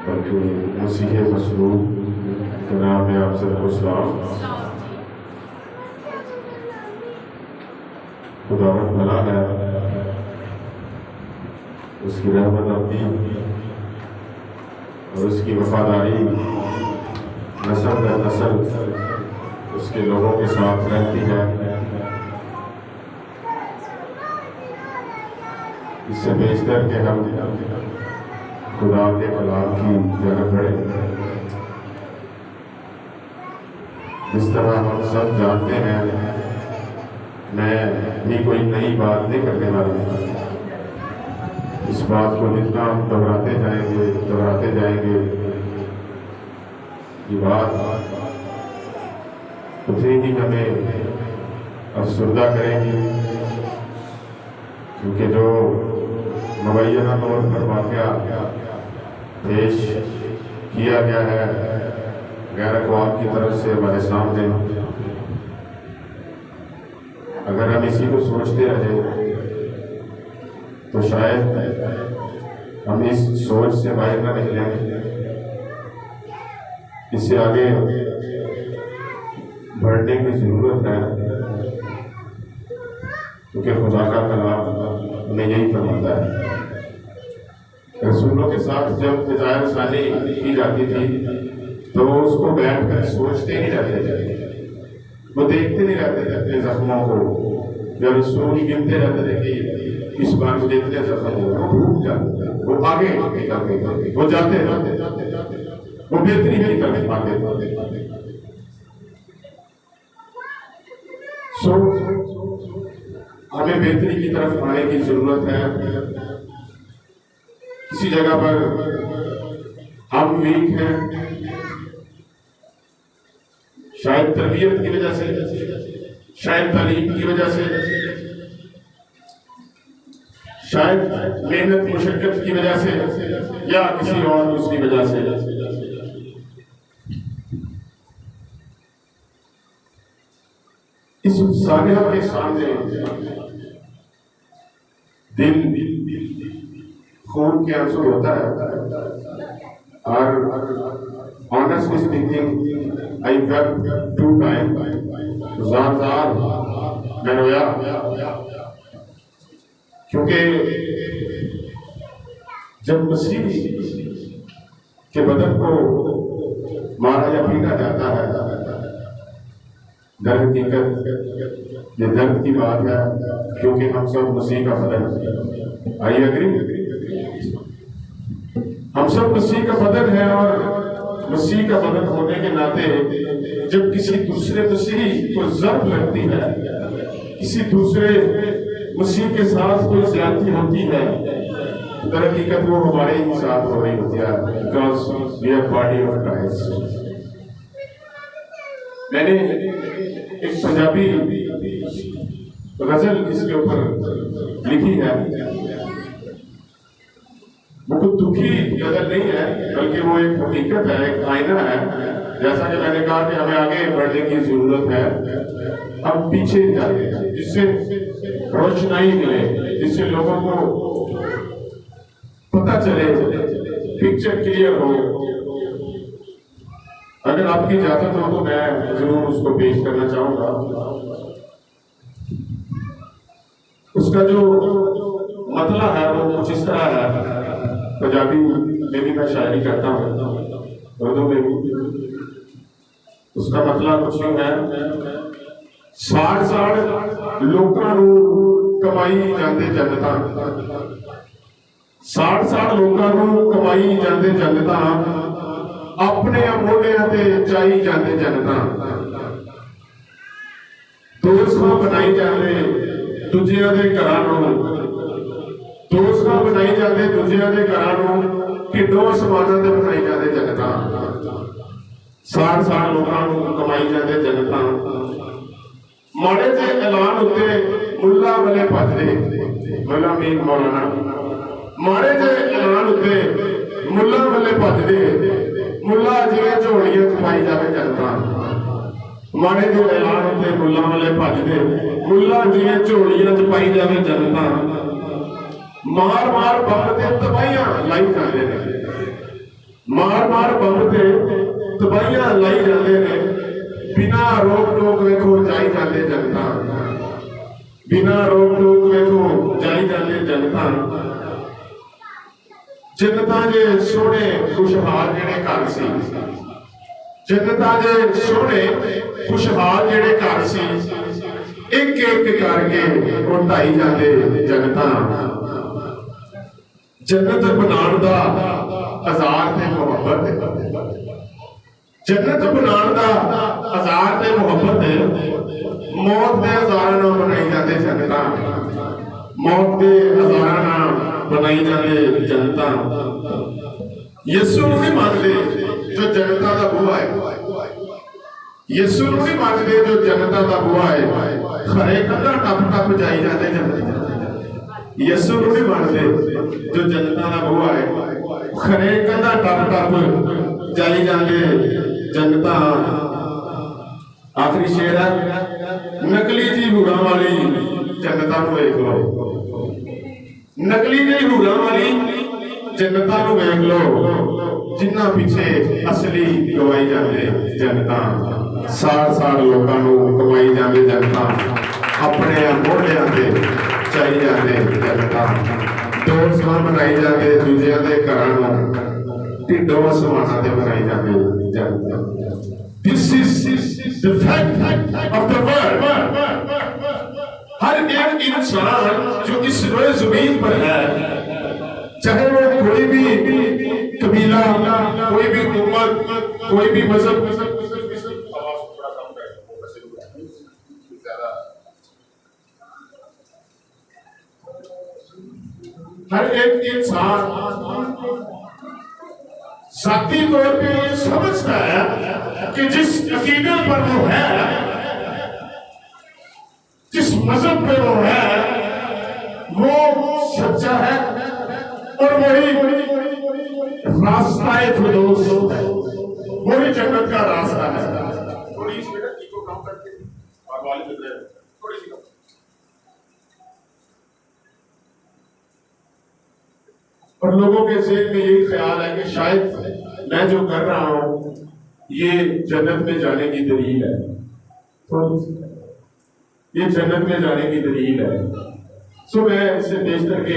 बल्कि मसीह मसलूब के नाम में आप सबको सलाम। खुदावंद भला है, उसकी रहमत अपनी और उसकी वफादारी नस्ल दर नस्ल उसके लोगों के साथ रहती है। इससे बेशतर के हम खुदा के कलाम की जगह पड़े। जिस तरह हम सब जानते हैं, मैं भी कोई नई बात नहीं करने वाला। इस बात को जितना हम दोहराते जाएंगे ये बात उतनी ही हमें अफसरदा करेगी, क्योंकि जो मुबैना तौर पर वाक़या पेश किया गया है गैर अक़वाम की तरफ से हमारे सामने, अगर हम इसी को सोचते रहे तो शायद हम इस सोच से बाहर न निकलेंगे। इससे आगे बढ़ने की ज़रूरत है, क्योंकि खुदा का कलाम हमें यही फरमाता है। रसूलों के साथ जब हिदायत सानी की जाती थी तो वो उसको बैठ कर सोचते ही रहते थे, वो देखते नहीं रहते थे अपने जख्मों को। जब रसूल गिनते रहते थे कि इस बार मुझे इतने जख्म हो, वो भूल जाते, वो आगे वो जाते वो बेहतरी की तरफ आगे। हमें बेहतरी की तरफ आने की जरूरत है। किसी जगह पर हम वीक हैं, शायद तरबियत की वजह से, शायद तालीम की वजह से, शायद मेहनत मुशक्कत की वजह से, या किसी और दूसरी वजह से। इस सानिया के सामने दिल खून के आंसू होता है। और honestly speaking I wept 2 time, ज़ार मैं रोया, क्योंकि जब मसीह के बदन को मारा या पीटा जाता है, दर हकीकत ये दर्द की बात है, क्योंकि हम सब मसीह का बदन। I agree? हम सब मसीह का बदन है, और मसीह का बदन होने के नाते जब किसी दूसरे मसीह को जर्ब लगती है, किसी दूसरे मसीह के साथ कोई ज्यादती होती है, दर हकीकत वो हमारे ही साथ हो रही होती है, because we are body of Christ. मैंने एक पंजाबी गजल इसके ऊपर लिखी है। वो कुछ दुखी गजल नहीं है, बल्कि वो एक हकीकत है, एक आईना है। जैसा कि मैंने कहा कि हमें आगे बढ़ने की जरूरत है, हम पीछे जाते हैं, जिससे रोशनाई मिले, जिससे लोगों को पता चले, पिक्चर क्लियर हो। अगर आपकी इजाजत हो तो मैं जरूर उसको पेश करना चाहूंगा। उसका जो मतला है वो कुछ इस तरह है। पंजाबी में भी मैं शायरी करता हूँ, उर्दू में भी। उसका मतला कुछ यूं है: साड़ लोकां नूं कमाई जांदे जन्नतां, साड़ लोकां नूं कमाई जांदे जन्नतां, अपने मोढियां ते चाई जांदे जन्नतां। दोस्त बनाई जांदे दूजियां दे घरां नूं, दोस्त बनाई जांदे दूजियां दे घरां नूं, ढिड्डों समानां ते बनाई जांदे जन्नतां। साड़ लोकां नूं कमाई जांदे जन्नतां, माड़े जे ऐलान उत्ते मुल्ला वाले भजदे, मुल्ला मीर मौलाना, माड़े जे ऐलान उत्ते मुल्ला वाले भजदे, मुल्ला जिवें झोलियां च पाई जावे जनता। माड़े जे ऐलान उत्ते मुल्ला वाले भजदे, मुल्ला जिवें झोलियां च पाई जावे जनता। मार मार बंब ते तबाहियां लाई जाते हैं, मार मार बंब ते तबाहियां लाई जाते हैं। बिना रोक टोक वेखो जाई जाते जनता, बिना रोक टोक वेखो जाई जाते जनता। जनता दे सोहने खुशहाल जेड़े घर सी, जनता दे सोहने खुशहाल जेड़े घर सी, एक एक करके वो ढाई जाते जनता। जन्नत बनाने दा आज़ाद ते मुहब्बत है, जन्नत बनाने दा आज़ाद ते मुहब्बत है। मौत दे हज़ारां नाल बनाई जाते जनता, मौत दे हज़ारां नाल बनाई जाते जनता। यीशु नहीं मानते जो जनता का बुआ है, यीशु नहीं मानते जो जनता का बुआ है। खरे कंधा टप टप जाई जाते जनता, यीशु नहीं मानते जो जनता का बुआ है। खरे कंधा टप टप जाई जाते जनता। आखिरी शेर है, नकली जी हूरां वाली जनता को वेख लो, नकली जी हूरां वाली जनता को वेख लो, जिन्ना पीछे असली गवाई जाते जनता। साल साल लोगों को कमाई जाते जनता, अपने मोढ़ियां ते चाई जाते जनता। दोस्तां बनाई जाते दूजियां दे घरां नूं ढिड्डों आसमानां ते बनाई जाते जनता। This is the fact of the world। हर एक इंसान जो इस रोए जमीन पर है, चाहे वो कोई भी कबीला, कोई भी उम्मत, कोई भी मजहब, हर एक इंसान जाती तौर पे ये समझता है कि जिस अकीदे पर वो है, जिस मजहब पे वो है, वो सच्चा है और वही रास्ता फिरदौस है, वही जन्नत का रास्ता है। थोड़ी सी इको कम करके और वाली मिल रहे थोड़ी सी कम। और लोगों के ज़हन में यही ख्याल है कि शायद मैं जो कर रहा हूं ये जन्नत में जाने की दलील है, ये जन्नत में जाने की दलील है। सो मैं इसे पेश करके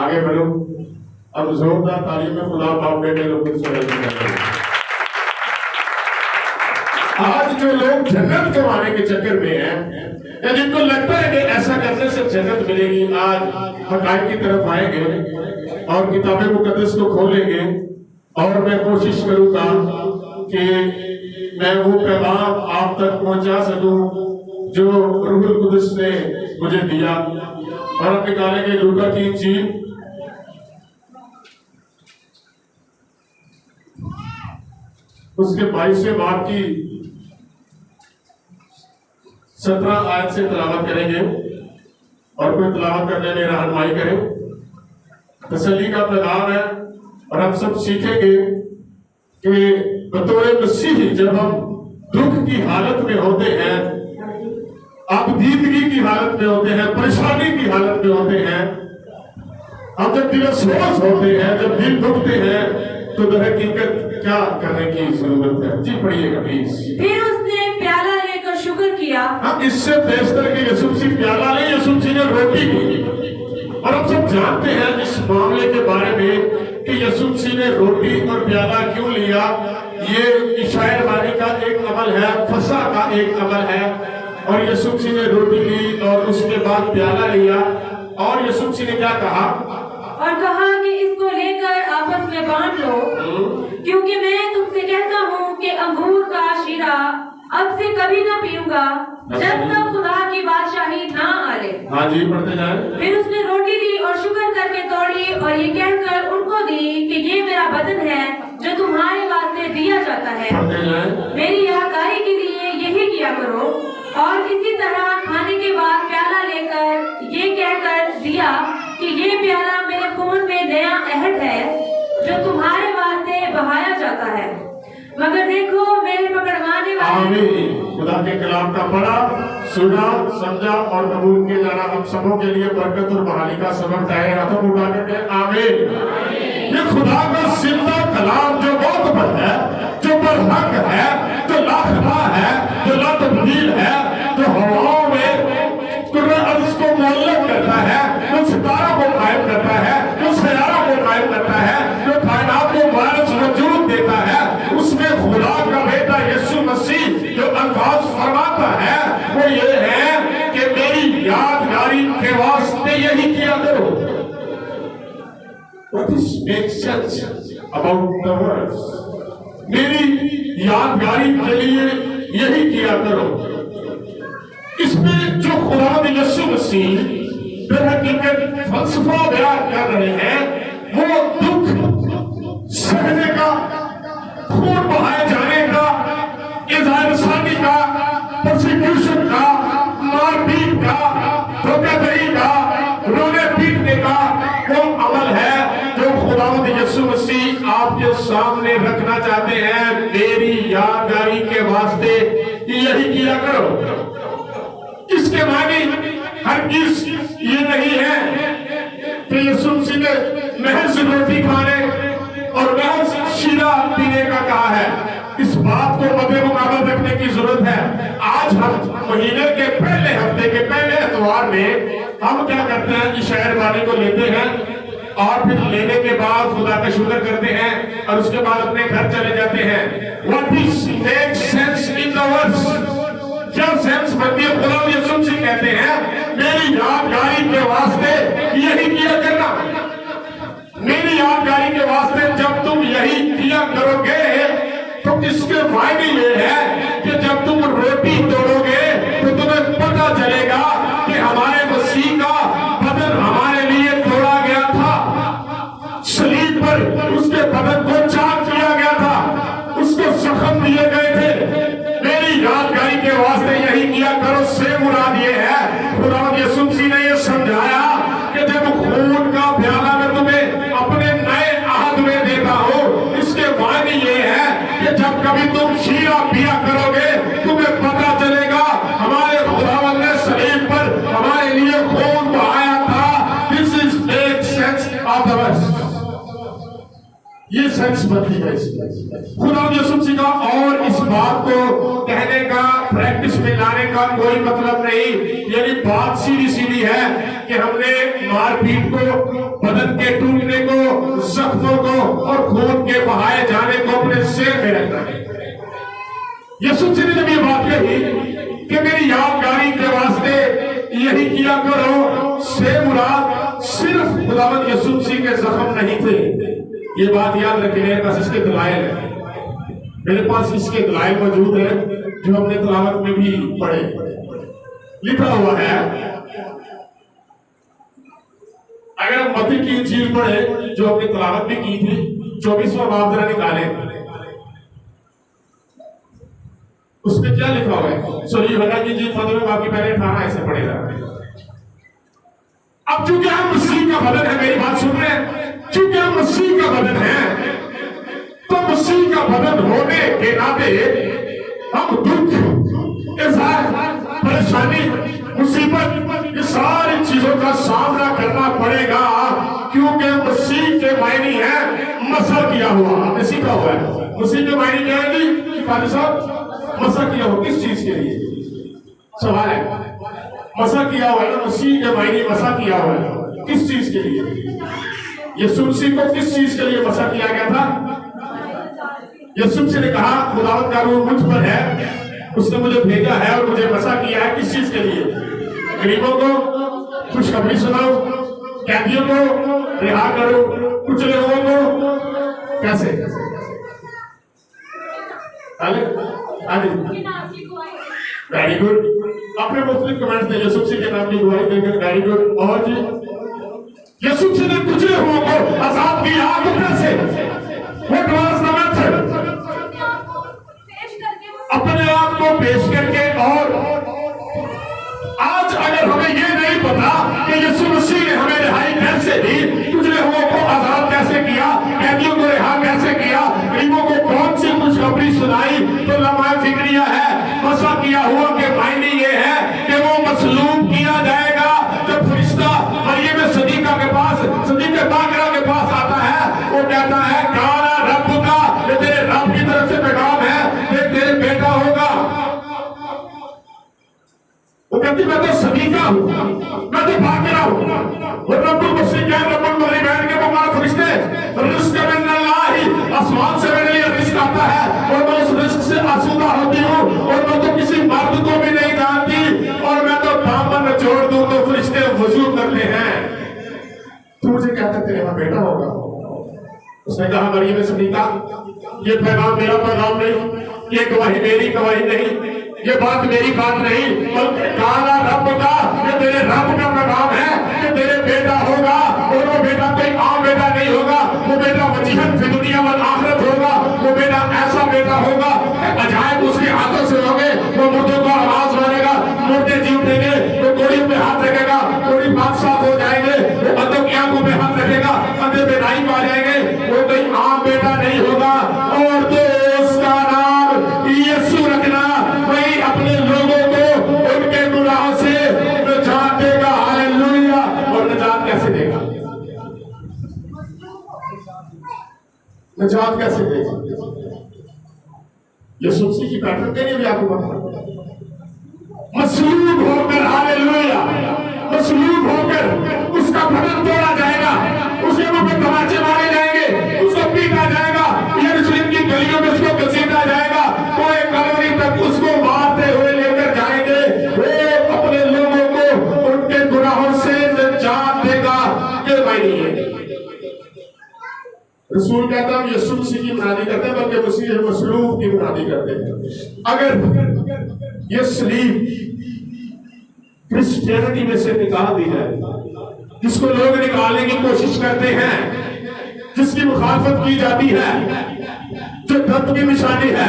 आगे बढ़ूं। अब जोरदार तालीम में खुदा बाप बेटे लोग आज जो लोग जन्नत कमाने के चक्कर में हैं, या जिनको लगता है कि ऐसा करने से जन्नत मिलेगी, आज हक़ाइक़ की तरफ आएंगे और किताबे मुक़द्दस को खोलेंगे और मैं कोशिश करूंगा कि मैं वो पैगाम आप तक पहुंचा सकूं जो रूहुल कुद्दस ने मुझे दिया। और अब निकालेंगे लूका की इंजील, उसके 22वें बाब की 17 आयत से तिलावत करेंगे और कोई तिलावत करने में रहनुमाई करे। तसल्ली का पैगाम है और हम सब सीखेंगे कि बतौर मसीही जब हम दुख की हालत में होते हैं, अपदीदगी की हालत में होते हैं, परेशानी की हालत में होते हैं, हम जब दिलसोज होते हैं, जब दिल दुखते हैं, तो दरहकीकत क्या करने की जरूरत है। जी पढ़िएगा प्लीज। फिर उसने प्याला लेकर शुक्र किया। हम इससे बेहतर कि यीशु मसीह प्याला ले, यीशु मसीह ने रोटी दी। और हम सब जानते हैं इस मामले के बारे में कि यीशु मसीह ने रोटी और प्याला क्यों लिया। ये इशायर बानी का एक अमल है, फसा का एक अमल है। और यीशु मसीह ने रोटी ली और उसके बाद प्याला लिया और यीशु मसीह ने क्या कहा? और कहा कि इसको लेकर आपस में बांट लो, क्योंकि मैं तुमसे कहता हूँ कि अंगूर का शीरा अब से कभी न पीऊंगा जब तक खुदा की बादशाही ना आ ले। हाँ जी पढ़ते जाए। फिर उसने रोटी ली और शुक्र करके तोड़ी और ये कहकर उनको दी कि ये मेरा बदन है जो तुम्हारे वास्ते दिया जाता है, मेरी यादगारी के लिए यही किया करो। और इसी तरह खाने के बाद प्याला लेकर ये कहकर दिया कि ये प्याला मेरे खून में नया अहद है जो तुम्हारे वास्ते बहाया जाता है। मगर देखो मेरे पकड़वाने वाले आमीन। खुदा के कलाम का पढ़ा, सुना, समझा और कबूल किया जाना हम सबों के लिए बरकत और बहाली का सबब है। हाथों को उठा के आमीन। ये खुदा का जिंदा कलाम जो बहुत है, जो बरहक है, जो लाखबा है, जो लातब्दील है, जो हवाओं में उसको मुअल्लक करता है, जो सितारा को कायम करता है, जो सयारा को कायम करता है, जो कायनात को वारिस वजूद देता है, उसमें खुदा का बेटा यीशु मसीह जो अल्फाज फरमाता है वो ये है कि मेरी यादगारी के वास्ते यही किया करो। What is makes sense about the words? मेरी यादगारी के लिए यही किया करो। इसमें जो खुदा यीशु मसीह दरहकीकत फलसफा बयान कर रहे हैं वो दुख सहने का, खून बहाए जाने का, इज़ार-ए-सानी का, प्रोसिक्यूशन का, मारपीट का, धोखाधड़ी का, रोने पीटने का वो अमल है जो खुदावंद यीशु मसीह आपके सामने रखना चाहते हैं। मेरी यादगारी के वास्ते यही किया करो। इसके माने हरगिज़ ये नहीं है कि यीशु मसीह ने महज रोटी खाने और महज शीरा पीने का कहा है। इस बात को मद्देनजर रखने की जरूरत है। आज हम महीने के पहले हफ्ते के पहले इतवार में हम क्या करते हैं कि शहर वाले को लेते हैं और फिर लेने के बाद खुदा का शुक्र करते हैं और उसके बाद अपने घर चले जाते हैं। What is makes sense in the words? क्या सेंस बनती है? खुदा यीशु मसीह कहते हैं मेरी यादगारी के वास्ते यही किया करना। मेरी यादगारी के वास्ते जब तुम यही किया करोगे तो इसके मायने ये है कि जब तुम रोटी तोड़ोगे तो तुम्हें पता चलेगा कि हमारे मसीह का बदन हमारे लिए तोड़ा गया था, सलीब पर उसके बदन को चाक किया गया था, उसको जख्म दिए गए थे। मेरी यादगारी के वास्ते यही किया करो से मुराद ये है खुदावंद यीशु मसीह ने ये समझाया कि जब खून का प्याला मैं तुम्हें अपने नए आहद में देता हूं, इसके मायने ये है कि जब कभी तुम शीरा पिया करोगे तुम्हें पता चलेगा हमारे खुदावंद ने सलीब पर हमारे लिए खून बहाया था। This is make sense of the words. ये सेंस बनती है खुदा यीशु मसीह का। और इस बात को कहने का, प्रैक्टिस में लाने का कोई मतलब नहीं। यानी बात सीधी सीधी है कि हमने मारपीट को, बदन के टूटने को, जख्मों को और खून के बहाए जाने को अपने सिर में रखना है। यीशु मसीह ने जब ये बात कही कि मेरी यादगारी के वास्ते यही किया करो, से मुराद सिर्फ खुदावंद यीशु मसीह के जख्म नहीं थे। ये बात याद रखें, मेरे पास इसके दलाइल है, मेरे पास इसके दलाइल मौजूद है जो हमने तलावत में भी पढ़े। लिखा हुआ है, अगर हम मत्ती की इंजील पढ़े जो हमने तलावत भी की थी, 24वां बाब जरा निकाले, उसमें क्या लिखा हुआ है? सॉरी यूहन्ना की इंजील 15वें बाब की पहले 18 ऐसे पढ़ेगा। अब चूंकि हम मसीह का बदन है, मेरी बात सुन रहे हैं, चूंकि हम मसीह का बदन है तो मसीह का बदन होने के नाते हम दुख, परेशानी, मुसीबत, ये सारी चीजों का सामना करना पड़ेगा क्योंकि मसीह के मायने है मसा किया हुआ। आपने सीखा हुआ है मसीह के मायने क्या है जी फादर साहब? मसा किया हुआ किस चीज के लिए? सवाल है। मसा किया हुआ है, मसीह के मायने मसा किया हुआ है किस चीज के लिए? यीशु मसीह को किस चीज के लिए मसा किया गया था? यीशु मसीह ने कहा खुदावंद का रूह मुझ पर है, उसने मुझे भेजा है और मुझे मसा किया है। किस चीज के लिए? गरीबों को खुशखबरी सुनाओ, कैदियों को रिहा करो, कुछ लोगों को कैसे? Very good. अपने मुख्तलिफ कमेंट्स में यीशु मसीह के नाम की गवाही देकर वेरी गुड। और जी यीशु मसीह ने कुछ लोगों को आजाद किया तो कैसे? What was the method? अपने आप को पेश करके। और आज अगर हमें ये नहीं पता कि यीशु मसीह ने हमें रिहाई कैसे दी, कुछ लोगों को आजाद कैसे किया, कैदियों को रिहा कैसे किया, गरीबों को कौन सी खुशखबरी बाकरा के पास आता है, वो कहता है काला रब का, ये तेरे रब की तरफ से पैगाम है, ये तेरे बेटा होगा। वो कहती मैं तो सदीका हूं, मैं तो बाकरा हूं। वो रब्बुल मसीह क्या रब्बुल मसीह बैठ के हमारा फरिश्ते रिस्क मिनल्लाही, आसमान से मेरे लिए रिस्क आता है और मैं उस रिस्क से आसूदा होती हूँ और मैं तो किसी मर्द को भी नहीं जानती और मैं तो दामन जोड़ दूं तो फरिश्ते वजू करते हैं। तू मुझे कहता तेरे यहाँ बेटा होगा। उसने कहा मरियम सदीका, ये पैगाम मेरा पैगाम नहीं, ये गवाही मेरी गवाही नहीं, ये बात मेरी बात नहीं, बल्कि काला रब का, ये तेरे रब का पैगाम है कि तेरे बेटा होगा और वो बेटा कोई आम बेटा नहीं होगा, वो बेटा वजीहन फी दुनिया वल आखिरत होगा। वो बेटा ऐसा बेटा होगा, अजायब उसके हाथों से होंगे, वो मुर्दों को आवाज मारेगा, मुर्दे जी उठेंगे, वो कोड़ी पे हाथ रखेगा, कोड़ी बात साफ हो जाएंगे, वो अंधों की आंखों पे हाथ रखेगा, अंधे बेदाई पा जाएंगे। वो कोई आम बेटा नहीं होगा और तो उसका नाम यीशु रखना, वही अपने लोगों को उनके गुनाहों से निजात देगा। हालेलुया। और निजात कैसे देगा? निजात कैसे देगा? यीशु मसीह की पैटर्न के लिए भी आपको पता, मसलूब होकर, हालेलुया, मसलूब होकर उसका बदन तोड़ा जाएगा, उसके मुंह पे तमाचे मारे जाएंगे, उसको पीटा जाएगा, यरूशलेम की गलियों में उसको घसीटा जाएगा, कोई कलवरी तक उसको मारते हुए लेकर जाएंगे। वो अपने लोगों को उनके गुनाहों से निजात देगा। ये मायने है। रसूल कहता है यीशु मसीह की मुनादी करते हैं, बल्कि मसीह मसलूब की मुनादी करते हैं। अगर ये सलीब क्रिश्चियनिटी में से निकाल दी जाए, जिसको लोग निकालने की कोशिश करते हैं, जिसकी मुखालफत की जाती है, जो दर्द की निशानी है,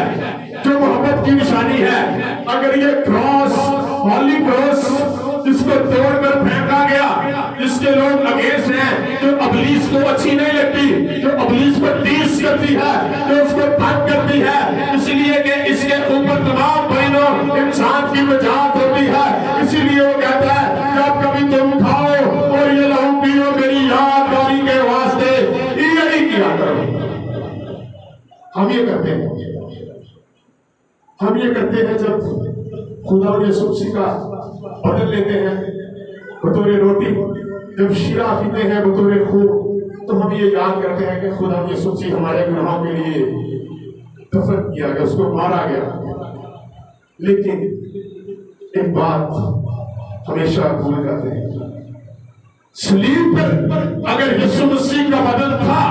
जो मोहब्बत की निशानी है, अगर ये क्रॉस, हॉली क्रॉस, जिसको तोड़कर फेंका गया, जिसके लोग अगेंस्ट हैं, जो अबलीस को अच्छी नहीं लगती, जो अबलीस को टीस करती है, जो उसको तंग करती है, इसलिए कि इसके ऊपर तमाम परिणों इंसान की मजाक होती है, इसीलिए वो कहता है जब कभी तुम खाओ और ये लहू पियो मेरी यादगारी के वास्ते यही किया करो। हम ये करते हैं, हम ये करते हैं जब खुदा और यीशु मसीह का बदल लेते हैं बतौर रोटी, जब शीरा पीते हैं बतौर खून, तो हम ये याद करते हैं कि खुदा और यीशु मसीह हमारे गुनाहों के लिए दफन किया गया, उसको मारा गया। लेकिन एक बात हमेशा भूल जाते हैं, सलीब पर अगर यीशु मसीह का बदन था,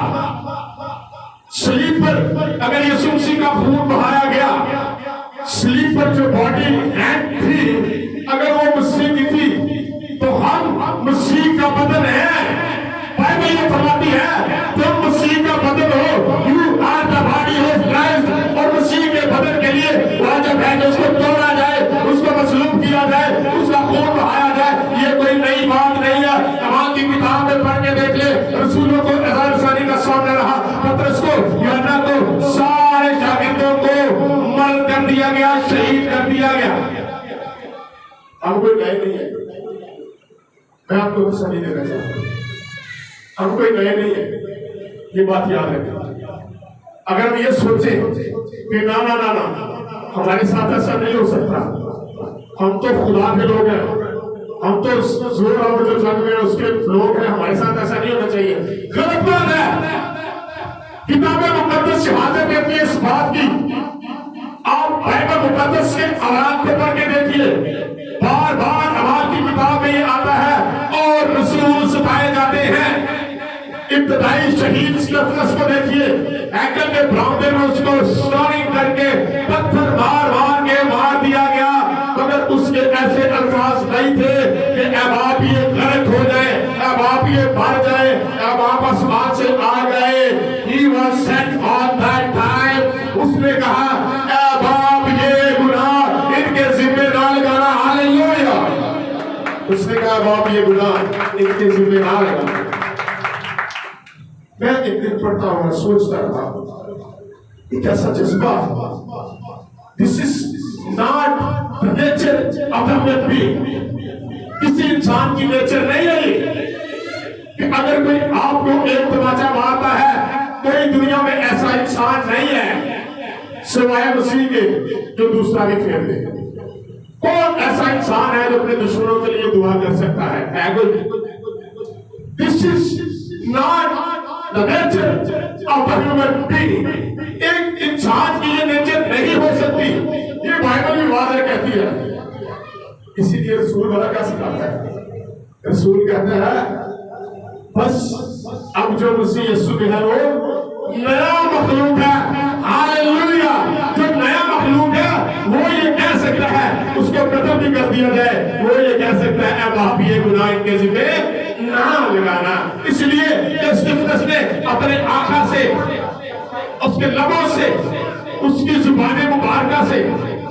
सलीब पर अगर यीशु मसीह का खून बहाया गया, सलीब पर जो बॉडी हैंड थी अगर वो मसीह की थी, तो हम मसीह का बदन है। बाइबल ये फरमाती है तुम मसीह का बदन हो, you are the body of Christ. और मसीह के बदन के लिए वाजिब है कि उसको तोड़ा जाए, उसको मसलूब किया जाए, उसका खून बहाया जाए। ये कोई नई बात नहीं है, कमाल की किताब में पढ़ के देख ले, रसूलों को रसानी का सामने रहा, पतरस को, यूहन्ना को, सारे शागिर्दों को मर कर दिया गया, शहीद कर दिया गया। हम कोई नए नहीं है, मैं आपको तसल्ली देना चाहता हूं, हम कोई नए नहीं है, ये बात याद रखें। अगर हम ये सोचे कि ना ना ना ना हमारे साथ ऐसा नहीं हो सकता, हम तो खुदा के लोग हैं, हम तो जोर और जो जग में उसके लोग हैं, हमारे साथ ऐसा नहीं होना चाहिए, गलत बात है। किताब मुकद्दस शहादत देती है इस बात की। आप बाइबल मुकद्दस के अवारात को पढ़ के देखिए, बार बार अवारात की किताब में ये आता है और रसूल सताए जाते हैं। इब्तदाई शहीद स्टेफनस को देखिए, हैकल के बरामदे में उसको स्टोनिंग करके पत्थर मार मार के मार दिया गया, मगर उसके ऐसे अल्फाज नहीं थे कि अब आप ये गर्क हो जाए, अब आप ये मर जाए, अब आप आसमान से आ गए। He was sent on that time। उसने कहा अब आप ये गुनाह इनके जिम्मे ना लगाना। हालेलुया। उसने कहा अब आप ये गुनाह इनके जिम्मे ना लगाना। मैं एक दिन पढ़ता हूँ, सोचता रहा, एक ऐसा जज्बा, this is not the nature of the man being. किसी इंसान की नेचर नहीं है, कि अगर कोई आपको एक तमाचा मारता है, कोई दुनिया में ऐसा इंसान नहीं है सिवाय मसीह के जो दूसरा भी फेर दे। कौन ऐसा इंसान है जो अपने दुश्मनों के लिए दुआ कर सकता है कोई? This is not the nature of the human being. एक इंसान की ये नेचर नहीं हो सकती, ये बाइबल भी वाज़ेह कहती है। इसीलिए रसूल वाला क्या सिखाता है? रसूल कहता है बस अब जो मसीह यीशु में है वो नया मखलूक है। हालेलुया। जो नया मखलूक है वो ये कह सकता है, उसको कत्ल भी कर दिया जाए, वो ये कह सकता है अब आप ये गुनाह इनके ज़िम्मे ना लगाना। इसलिए स्टीफनस ने अपने आंखों से, उसके लबों से, उसकी जुबान मुबारका से,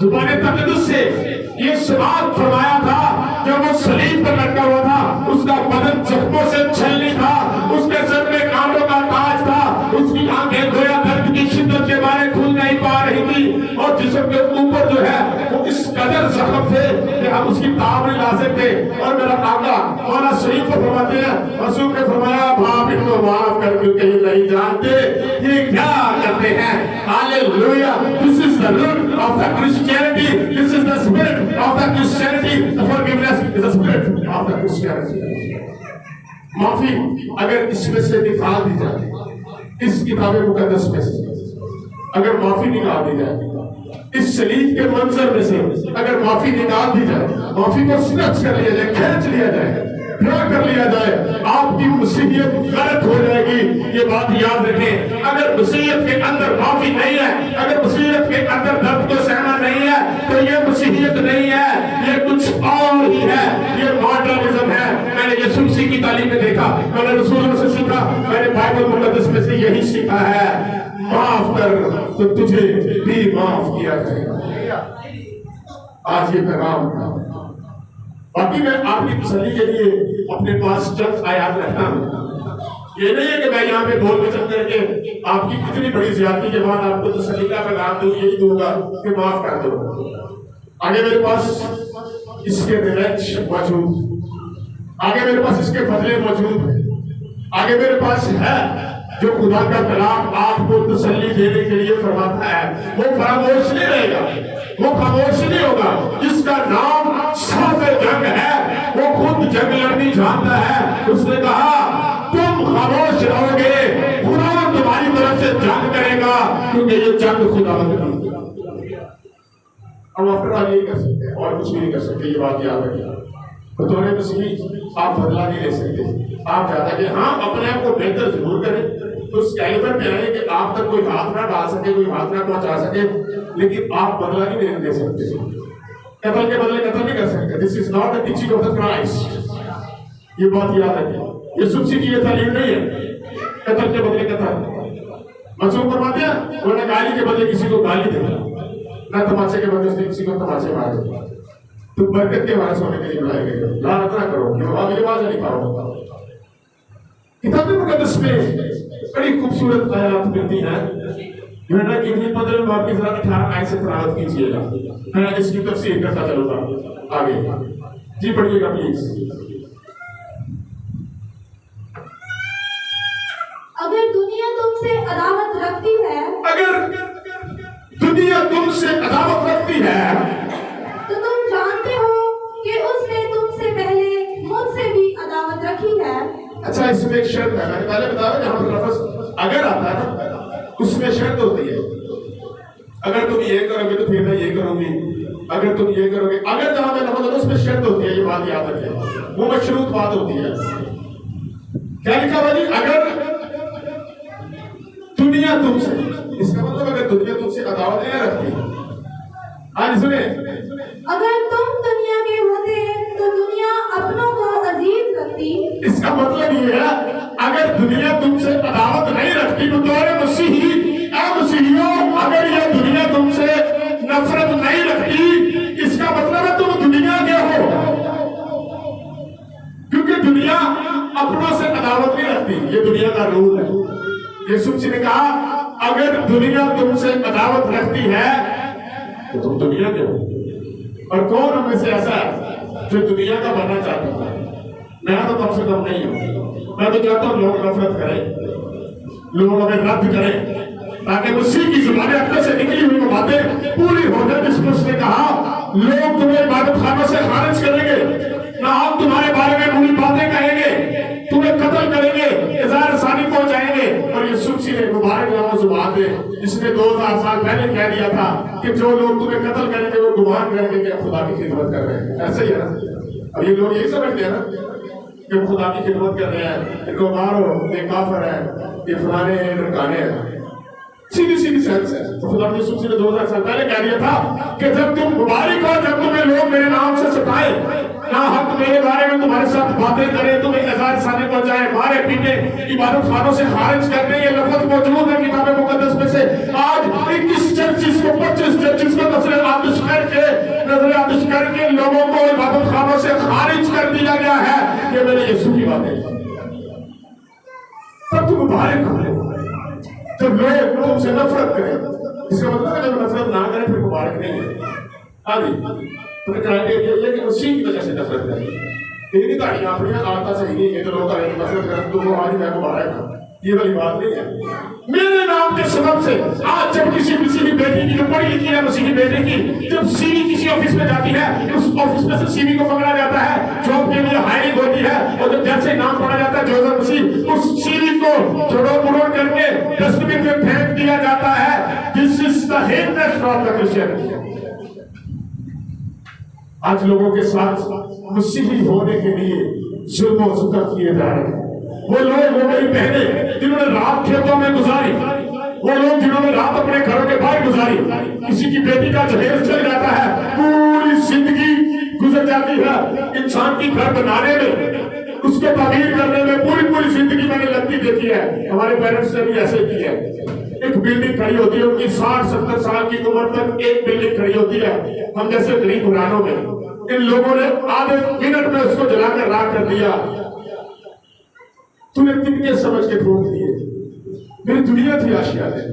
जुबान तकद्दुस से ये सवाल फरमाया था। जब वो सलीब पर लटका हुआ था, उसका बदन जख्मों से छलनी था, उसके सर में कांटों का ताज था, उसकी आंखें गोया दर्द की शिद्दत के बारे खुल नहीं पा रही थी, और जिस्म के ऊपर जो है वो इस कदर जख्म थे कि हम उसकी ताब नहीं ला सकते। और मेरा आका मौला शरीफ को फरमाते हैं, रसूल ने फरमाया बाप इनको माफ कर क्योंकि ये नहीं जानते ये क्या करते हैं। Hallelujah. This is the root of the Christianity, this is the spirit of the Christianity, the forgiveness is the spirit of the Christianity. माफी अगर इसमें से निकाल दी जाए, इस किताब मुकद्दस में से अगर माफी निकाल दी जाए, इस सलीब के मंजर में से अगर माफी निकाल दी जाए, माफी को स्नैच कर लिया जाए, खींच लिया जाए, पूरा कर लिया जाए, आपकी मसीहियत गलत हो जाएगी। ये बात याद रखें। अगर मसीहियत के अंदर माफी नहीं है, अगर मसीहियत के अंदर दर्द को सहना नहीं है, तो ये मसीहियत नहीं है, ये कुछ और ही है, ये मॉडर्निज्म है। मैंने यीशु मसीह की तालीम में देखा, मैंने रसूलों से सीखा, मैंने बाइबल मुकद्दस में से यही सीखा है, माफ कर तो तुझे भी माफ किया जाएगा। आज ये पैगाम था। बाकी मैं आपकी तसल्ली के लिए अपने पास चंद आयात रखता हूं। ये नहीं है कि मैं यहाँ पे बोल के चल करके आपकी कितनी बड़ी ज्यादती के बाद आपको तसल्ली का पैगाम दूं, यही दूंगा कि माफ कर दो। आगे मेरे पास इसके रिवेंज मौजूद, आगे मेरे पास इसके बदले मौजूद है, आगे मेरे पास है जो खुदा का कलाम आपको तसल्ली देने के लिए फरमाता है। वो खामोश नहीं रहेगा, वो खामोश नहीं होगा। जिसका नाम साबिर जंग है, वो खुद जंग लड़नी जानता है। उसने कहा तुम खामोश रहोगे, खुदा तुम्हारी तरफ से जंग करेगा, क्योंकि ये जंग खुदा की। अब आफ्टर ऑल ये कर सकते हैं और कुछ भी नहीं कर सकते, ये बात याद रखिए। तो तुम्हारे मसीह आप बदला नहीं ले सकते। आप चाहते कि हाँ अपने आप को बेहतर जरूर करें, तो उस कैलिबर में आए कि आप तक कोई हाथ ना डाल सके, कोई हाथ ना पहुंचा सके, लेकिन आप बदला नहीं ले सकते। कत्ल के बदले कत्ल नहीं कर सकते। This is not the teaching of the Christ. ये बात याद रखिए। यीशु मसीह की ये तालीम नहीं है कत्ल के बदले कत्ल। मंसूर फरमाते हैं उन्होंने गाली के बदले किसी को गाली देना, ना तमाचे के बदले से किसी को तमाचे मारे। तुम बरकत के वारिस होने के लिए बुलाए गए हो, लानत ना करो। ये बात नहीं पाओ। किताब मुकद्दस में बड़ी खूबसूरत आयत मिलती है। यूहन्ना की इंजील 15वें बाब की 18 आयत से तिलावत कीजिएगा। मैं इसकी तफसीर करता चलूंगा आगे। जी पढ़िएगा प्लीज। अगर दुनिया तुमसे अदावत रखती है, अगर दुनिया तुमसे अदावत रखती है, तो तुम जानते हो कि उसने तुमसे पहले मुझसे भी अदावत रखी है। अच्छा, इसमें एक शर्त है। मैंने पहले बताया जहां पर लफ्ज अगर आता है ना, उसमें शर्त होती है। अगर तुम ये करोगे तो फिर मैं ये करूंगी, अगर तुम ये करोगे, अगर जहां पे लफ्ज उसमें शर्त होती है। ये बात याद रखें, वो मशरूत बात होती है। क्या लिखा हुआ जी? अगर दुनिया तुमसे, इसका मतलब अगर दुनिया तुमसे अदावत नहीं रखती। आज सुने, अगर तुम दुनिया के होते तो दुनिया अपनों को अजीज रखती। इसका मतलब ये है अगर दुनिया तुमसे अदावत नहीं रखती तो तुम्हारे मसीही मसीहियों, अगर ये दुनिया तुमसे नफरत नहीं रखती, इसका मतलब है तुम दुनिया के हो। क्योंकि दुनिया अपनों से अदावत नहीं रखती, ये दुनिया का रूल है। यीशु मसीह ने कहा अगर दुनिया तुमसे अदावत रखती है तो तुम दुनिया के हो। और कौन हमें से ऐसा है जो दुनिया का बनना चाहता है? मैं तो कम से कम नहीं हूं। मैं तो चाहता हूँ लोग नफरत करें, लोग हमें रद्द करें, ताकि उसी की जुबान अपने से निकली हुई बातें पूरी हो जाए। जिसमें उसने कहा लोग तुम्हें इबादत खानों से खारिज करेंगे, ना हम तुम्हारे बारे में बुरी बातें कहेंगे, तुम्हें कत्ल करेंगे, इज़हार सानी पहुंचाएंगे। और ये सुबसी ने मुबारक नामा जुबान दे, जिसने 2000 साल पहले कह दिया था कि जो लोग तुम्हें कत्ल करेंगे वो गुमान करेंगे कि खुदा की खिदमत कर रहे हैं। ऐसे ही है ना, अब ये लोग यही समझते हैं ना कि खुदा की खिदमत कर रहे हैं, इनको मारो, ये काफिर है, ये फलाने हैं, ढकाने हैं। सीधी सीधी सेंस है। तो खुदा ने सुबसी ने 2000 साल पहले कह दिया था कि जब तुम मुबारक हो, जब तुम्हें लोग मेरे नाम से सताए, ना हक मेरे बारे में तुम्हारे साथ बातें करें, तुम्हें इज़हार सानी पहुंचाए, मारे पीटे, इबादत खानों से खारिज करने, ये लफ्ज मौजूद है किताब मुकद्दस में से। आज 21 चर्चिस को 25 चर्चिस को नजर आतिश करके लोगों को इबादत खानों से खारिज कर दिया गया है। ये मेरे यीशु की बात है। तब तुम मुबारक हो जब लोग तुमसे नफरत करें। इसका मतलब है जब नफरत ना करें फिर मुबारक नहीं है। आदि तो ये कि उसी की वजह से नफरत करें। तेरी ताड़ियां अपनी आता सही नहीं है, तो लोग ताड़ियां नफरत करें तो वो आज मैं मुबारक हूं, ये वाली बात नहीं है। मेरे नाम के सबब से आज जब किसी की बेटी की जो पढ़ी लिखी है मसीही बेटी की जब सीवी किसी ऑफिस में जाती है, उस ऑफिस में से सीवी को पकड़ा जाता है, जॉब के लिए हायरिंग होती है, और जब जैसे नाम पढ़ा जाता है जोसेफ मसीह, उस सीवी को छोड़ो मुड़ो करके डस्टबिन में फेंक दिया जाता है। This is the hateness of the Christian. आज लोगों के साथ मसीही होने के लिए जुल्म और सितम किए जा रहे हैं। वो लोग, वो मेरी बहनें जिन्होंने रात खेतों में गुजारी, वो लोग जिन्होंने रात अपने घरों के बाहर गुजारी, किसी की बेटी का जहेज चल जाता है, पूरी जिंदगी गुजर जाती है इंसान की घर बनाने में, उसको तामीर करने में पूरी जिंदगी मैंने लगती देखी है। हमारे पेरेंट्स ने भी ऐसे की है। एक बिल्डिंग खड़ी होती है, उनकी 60-70 साल की उम्र तक एक बिल्डिंग खड़ी होती है। हम जैसे गरीब घरानों में इन लोगों ने आधे मिनट में उसको जलाकर राख कर दिया। तूने तिनके समझ के फूंक दिए, मेरी दुनिया थी आशिया ने,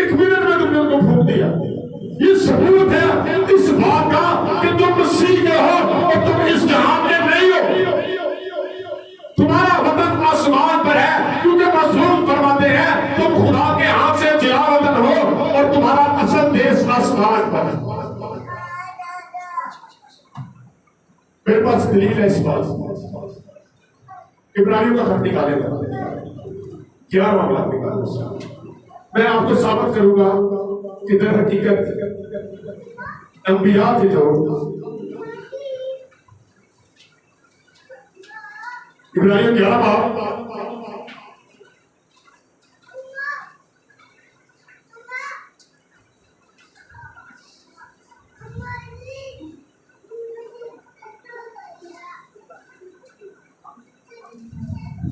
एक मिनट में तुमने उनको फूंक दिया। ये सबूत है इस बात का कि तुम मसीह के हो और तुम इस जहान के नहीं हो। तुम्हारा वतन आसमान पर है, क्योंकि मज़लूम फरमाते हैं तुम खुदा के हाथ से जिला वतन हो और तुम्हारा असल देश आसमान पर है। मेरे पास दलील है इस बात। इब्राहिम का खत निकालेगा, 11वां खत निकालेगा। मैं आपको साबित करूंगा कि दर हकीकत अंबिया थे जो इब्राहिम 11 बाब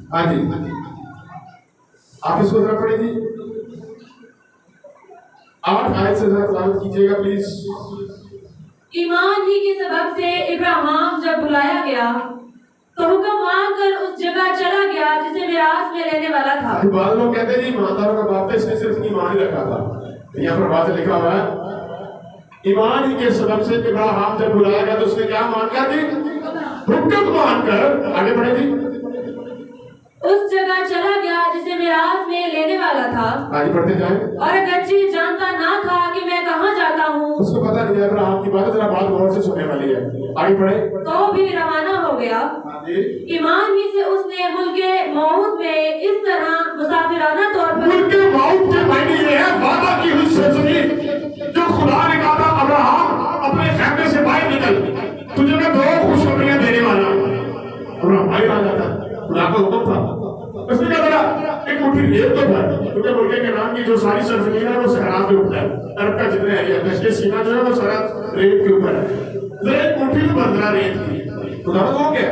हाँ जी, आप इसको जरा पढ़ेगी 8 आयत से जरा तिलावत कीजिएगा प्लीज। ईमान ही के सबब से इब्राहिम जब बुलाया गया तो हुक्म मांगकर उस जगह चला गया जिसे मिरास में रहने वाला था। बाद लोग कहते हैं जी ईमानदारों का बाप था, इसने सिर्फ ईमान ही रखा था। यहाँ पर बात लिखा हुआ है ईमान ही के सबब से इब्राहिम जब बुलाया गया तो उसने क्या मांगा जी? हुक्म मानकर आगे बढ़े जी। उस जगह चला गया जिसे मिरास में लेने वाला था। आगे बढ़ते जाए। और अगरचे जानता ना था कि मैं कहाँ जाता हूँ, उसको पता नहीं है। अब्राहम की बात जरा बात गौर से सुनने वाली है। आगे बढ़े। तो भी रवाना हो गया। ईमान ही से उसने मुल्के मौत में इस तरह मुसाफिराना तौर पर मुल्के मौत के मायने ये है वादा की हुई सरजमीन जो खुदा ने कहा था अब्राहम अपने खैमे से बाहर निकल, तुझे मैं 2 खुशखबरियां देने वाला हूँ। अब्राहम बाहर आ जाता, खुदा का हुक्म था। उसने क्या करा? एक मुट्ठी रेत तो था, क्योंकि मुल्के के नाम की जो सारी सरजमीन है वो सहरा पे उठता है। अरब का जितने एरिया दशके सीमा जो है वो सारा रेत के ऊपर है। एक मुट्ठी तो बदला रेत की, खुदा को क्या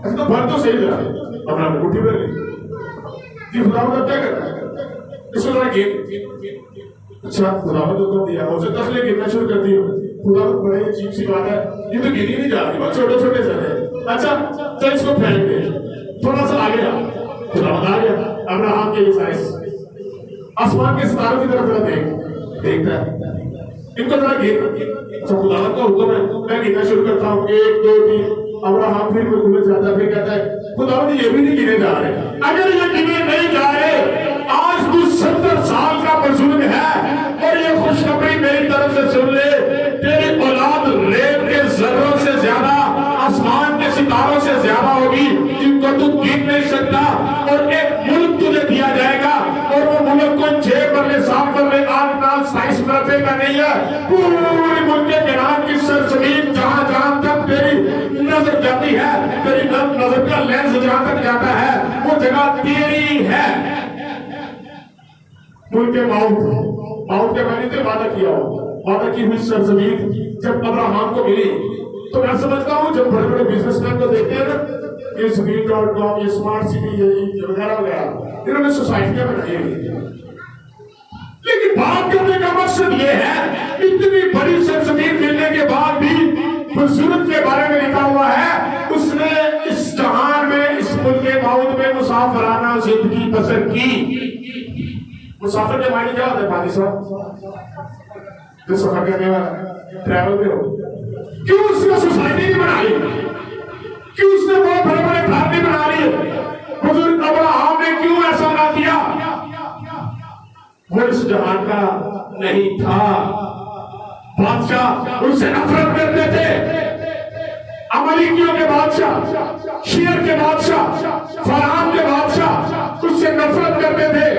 ऐसे तो भर तो सही जरा अब्राहम ने मुट्ठी भर ली जी। खुदा का क्या करता है? इसको जरा गिन। अच्छा खुदा ने तो दिया, उसे तस्ले गिनना शुरू कर दी। खुदा को बड़ी अजीब सी बात है, ये तो गिनी नहीं जा रही, बहुत छोटे छोटे से है। अच्छा चल इसको फेंक दे, थोड़ा सा आगे जा। खुदा आ गया अब्राहम के साइज आसमान के सितारों की तरफ देखता है। इनको जरा गिन। अच्छा खुदा का हुक्म है, मैं गिनना शुरू करता हूँ 1 2 3 अब्राहम फिर उलझ जाता, फिर कहता है खुदा ये भी नहीं गिने जा रहे। अगर ये गिने नहीं जा रहे, आज तू 70 साल का बुजुर्ग है और ये खुशखबरी मेरी तरफ से सुन ले, तेरी औलाद रेत के जर्रों से ज्यादा, आसमान के सितारों से ज्यादा होगी जिनको तू गिन नहीं सकता। और एक मुल्क तुझे दिया जाएगा और वो मुल्क को 6 मरले 7 मरले 8 नाल 27 मरले का नहीं है, पूरी मुल्क के किनार की सरजमीन जहां जहां तक तेरी नजर जाती है, तेरी नजर का लेंस जहां तक जाता है, वो जगह तेरी है। मुल्क माउंट के मैंने तो वादा की हुई सरजमीन जब अब्राहम को मिली, तो मैं समझता हूँ जब बड़े बड़े बिजनेसमैन को देखते हैं ना, ये Zmin.com, ये स्मार्ट सिटी, ये वगैरह वगैरह, इन्होंने सोसाइटियां बनाई हुई। लेकिन बात करने का मकसद ये है, इतनी बड़ी सरजमीन मिलने के बाद भी बुजुर्ग के बारे में लिखा हुआ है, उसने इस जहान में, इस मुल्क माउद में मुसाफिराना जिंदगी बसर की। मुसाफिर के मायने क्या होता है पानी साहब? जो सफर करने वाला, ट्रैवल में हो। क्यों उसने सोसाइटी नहीं बना ली? क्यों उसने बहुत बड़े बड़े घर नहीं बना लिए? बुजुर्ग अब्राहम ने क्यों ऐसा ना किया? वो इस जहान का नहीं था। बादशाह उससे नफरत करते थे, अमलीकियों के बादशाह, शेर के बादशाह, फरआन के बादशाह उससे नफरत करते थे।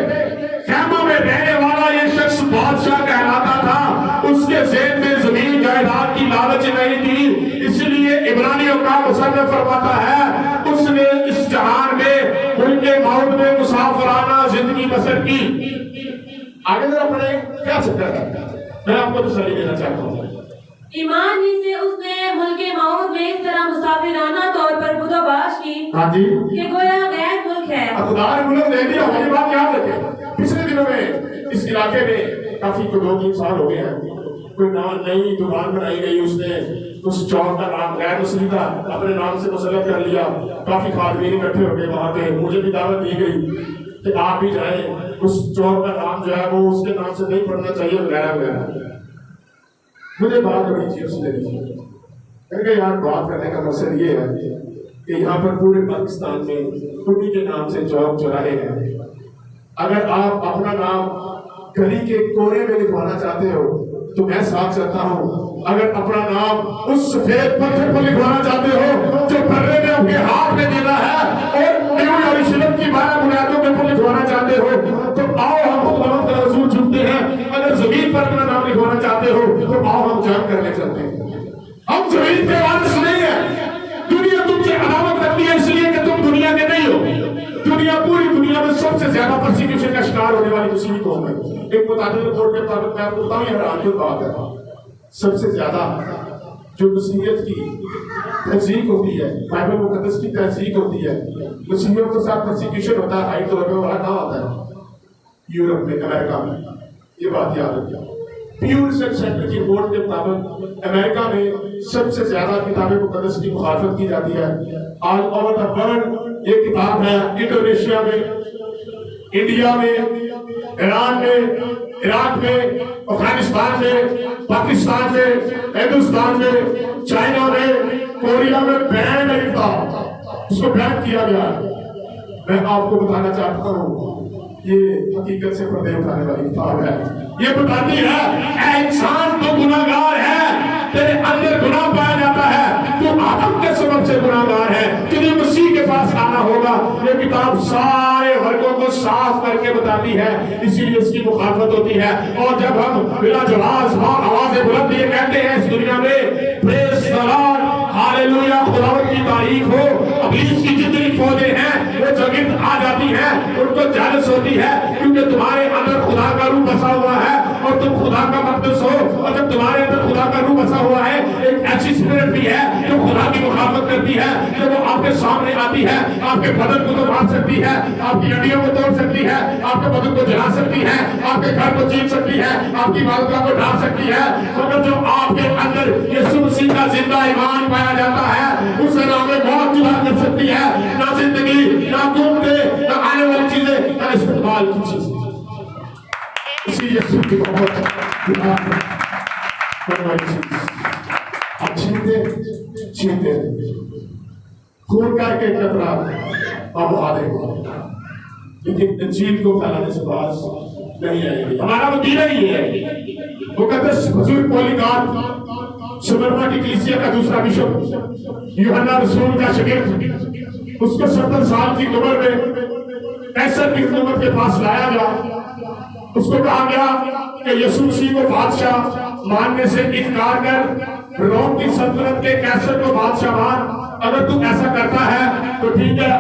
खैमा में रहने वाला ये शख्स बादशाह कहलाता था, उसके ज़हन में जमीन जायदाद की लालच नहीं थी, इसलिए इब्रानियों का मुसन्निफ फरमाता है उसने इस जहान में, मुल्के माउद में मुसाफिराना जिंदगी बसर की। आगे जरा पढ़े, क्या चक्कर है? मैं आपको तसल्ली देना चाहता हूँ। ईमान ही से उसने मुल्के माउद में इस तरह मुसाफिराना तौर पर बुदोबाश की, हाँ जी, कि गोया गैर मुल्क है। खुदा ने मुल्क दे दिया। हमारी बात याद रखें, पिछले दिनों में इस इलाके में काफी 2-3 साल हो गए हैं, कोई नई दुकान बनाई गई, उसने उस चौक का नाम गैर मुस्लिम था, अपने नाम से मुसल्लत कर लिया। काफी खादमीन इकट्ठे हो गए वहां पे, मुझे भी दावत दी गई कि आप भी जाएं, उस चौक का नाम जो है वो उसके नाम से नहीं पढ़ना चाहिए वगैरह वगैरह। मुझे बात बड़ी अजीब सी लगी। मैंने यार बात करने का मकसद ये है कि यहाँ पर पूरे पाकिस्तान में उन्हीं के नाम से चौक चौराहे हैं। अगर आप अपना नाम गली के कोने में लिखवाना चाहते हो तो मैं साथ चलता हूँ। अगर अपना नाम उस सफेद पत्थर पर लिखवाना चाहते हो जो पर्रे में अपने हाथ में देना है और न्यू यरूशलेम की 12 बुनियादों के ऊपर लिखवाना चाहते हो, तो आओ हम खुदावंद का रसूल चुनते हैं। अगर जमीन पर अपना नाम लिखवाना चाहते हो तो आओ हम जंग करने चलते हैं। हम जमीन के वारिस नहीं है। दुनिया तुमसे अदावत रखती है इसलिए कि तुम दुनिया के नहीं हो। दुनिया, पूरी दुनिया में सबसे ज्यादा परसिक्यूशन का शिकार होने वाली मुस्लिम कौम है। एक मुताबिक रिपोर्ट के मुताबिक मैं आपको बताऊं, ये हैरानी की बात है, सबसे ज्यादा जो मुस्लिमियत की तहजीक होती है, बाइबल मुकद्दस की तहजीक होती है, मुस्लिमों के साथ परसिक्यूशन होता है, हाई तौर पर वाला कहाँ होता है? यूरोप में, अमेरिका में। ये बात याद रखिए। प्यू रिसर्च सेंटर की रिपोर्ट के मुताबिक अमेरिका में सबसे ज्यादा किताबें मुकद्दस की मुखालफत की जाती है ऑल ओवर द वर्ल्ड। ये किताब है इंडोनेशिया में, इंडिया में, ईरान में, इराक में, अफगानिस्तान में, पाकिस्तान में, हिंदुस्तान में, चाइना में, कोरिया में बैन है किताब, उसको बैन किया गया है। मैं आपको बताना चाहता हूँ ये हकीकत से पर्दे उठाने वाली किताब है। ये बताती है इंसान तो गुनाहगार है, तेरे अंदर गुनाह पाया जाता है, तू आदम के सबब से गुनाहगार है, तुझे मसीह के पास आना होगा। ये किताब सारे वर्गों को साफ करके बताती है, इसीलिए इसकी मुखालफत होती है। और जब हम बिला जवाब आवाज़ बुलंद ये कहते हैं इस दुनिया में प्रेज़ द लॉर्ड, हालेलुया, खुदावंद की तारीफ हो, इब्लीस की जितनी फौजें हैं वो जगित आ जाती हैं, उनको जालस होती है, क्योंकि तुम्हारे अंदर खुदा का रूह बसा हुआ है और तुम खुदा का मक़दस हो। और जब तुम्हारे अंदर खुदा का रूह बसा हुआ है, एक ऐसी स्पिरिट भी है जो खुदा की मुखालफत करती है, जब वो आपके सामने आती है, आपके बदन को तो मार सकती है, आपकी हड्डियों को तोड़ सकती है, आपके बदन को जला सकती है, आपके घर को छीन सकती है, आपकी इबादत को ढा सकती है, मगर जो आपके अंदर यीशु मसीह का जिंदा ईमान पाया जाता है, उसे ना हमें मौत जुदा कर सकती है, ना जिंदगी, ना घूमते, ना आने वाली चीजें, ना इस्तेमाल की चीजें। इसी यीशु की मोहब्बत आप छीनते खून का एक कतरा हम बहा देंगे, लेकिन इंजील को फैलाने से बाज नहीं आएगी। हमारा वकीला ही है मुकद्दस हुजूर पॉलीकार्प स्मिर्ना की कलीसिया का दूसरा बिशप यूहन्ना रसूल का शागिर्द, उसको 70 साल की उम्र में कैसर की हुकूमत के पास लाया गया। उसको कहा गया कि यीशु मसीह को बादशाह मानने से इनकार कर, रोम की सल्तनत के कैसर को बादशाह मान। अगर तू ऐसा करता है तो ठीक है,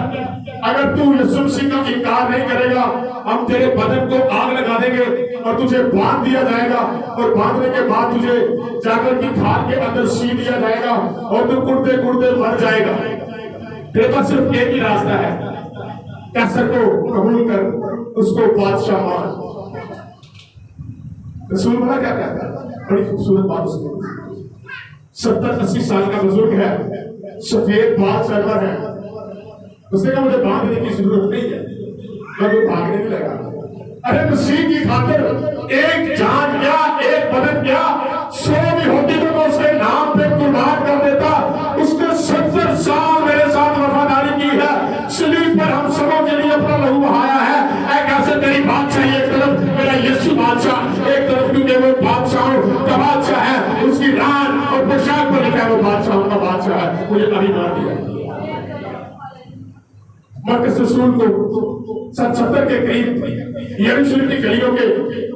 अगर तू यीशु मसीह का इनकार नहीं करेगा, हम तेरे बदन को आग लगा देंगे और तुझे बांध दिया जाएगा, और बांधने के बाद तुझे जाकर की खाल के अंदर सी दिया जाएगा और तू कुड़ते कुड़ते मर जाएगा। तेरे पास सिर्फ एक ही रास्ता है, कैसर को कबूल कर, उसको बादशाह मान। रसूल बड़ा क्या कहता है, बड़ी खूबसूरत बात सुनो। 70-80 साल का बुजुर्ग है, सफेद बाल सरवर है, उसने कहा मुझे भागने की जरूरत नहीं है, मैं तो भागने नहीं लगा। अरे मसीह की खातिर एक जान क्या, एक बदन क्या, 100 भी होती तो मैं उसके नाम पे कुर्बान कर देता। उसने 70 साल मेरे साथ वफादारी की है, सलीब पर हम सबों के लिए अपना लहू बहाया है। कैसे तेरी बादशाह, एक तरफ मेरा यीशु बादशाह, एक तरफ क्योंकि वो बादशाहों का बादशाह है, उसकी रान और पोशाक पर लिखा है वो बादशाहों का बादशाह है। मुझे अभिमान दिया। मरकस रसूल को 70 के करीब यरूशलेम की गलियों के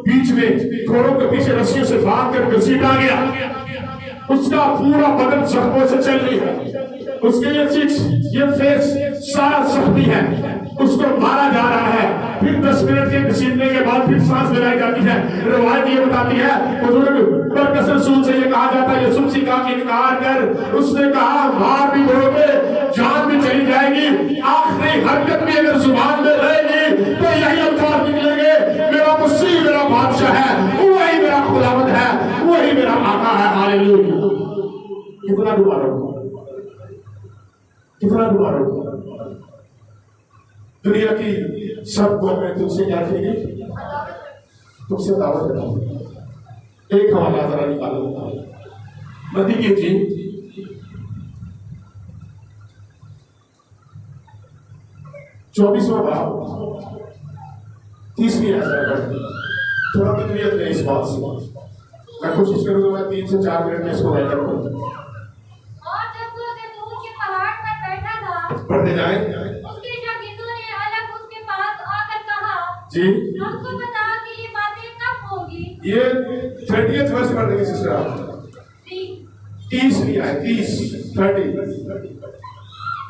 बीच में घोड़ों के पीछे रस्सियों से बांध कर घसीटा गया। उसका पूरा बदन जख्मों से चल रही है, उसके ये फेस सारा जख्मी है, उसको मारा जा रहा है। फिर 10 मिनट के घसीटने के बाद फिर सांस दिलाई जाती है। रिवायत ये बताती है, बुजुर्ग मरकस रसूल से ये कहा जाता है यीशु मसीह का इनकार कर। उसने कहा मार भी दोगे, जान भी चली जाएगी, आखिरी हरकत भी अगर जुबान में रहेगी तो यही अल्फाज निकलेंगे, मेरा मसीह मेरा बादशाह है, वही मेरा खुदावंद है, वही मेरा आका है। हालेलुया। कितना दोबारा, कितना दोबारा। दुनिया की सब कौमें तुमसे क्या कहेंगी, तुमसे दावत देंगी। एक हवाला जरा निकालो, मत्ती की इंजील 24वां बाब 30वीं आयत। थोड़ा तकलीफ नहीं इस बात से, मैं कोशिश करूंगा मैं 3 से 4 मिनट में इसको राइट करूंगा। पढ़ते जाए। उसके शागिर्दों ने अलग उसके पास आकर कहा, जी हमको बता कि ये बातें कब होगी। ये 30th वर्ष पढ़ देंगे सिस्टर आप। 30वीं आयत,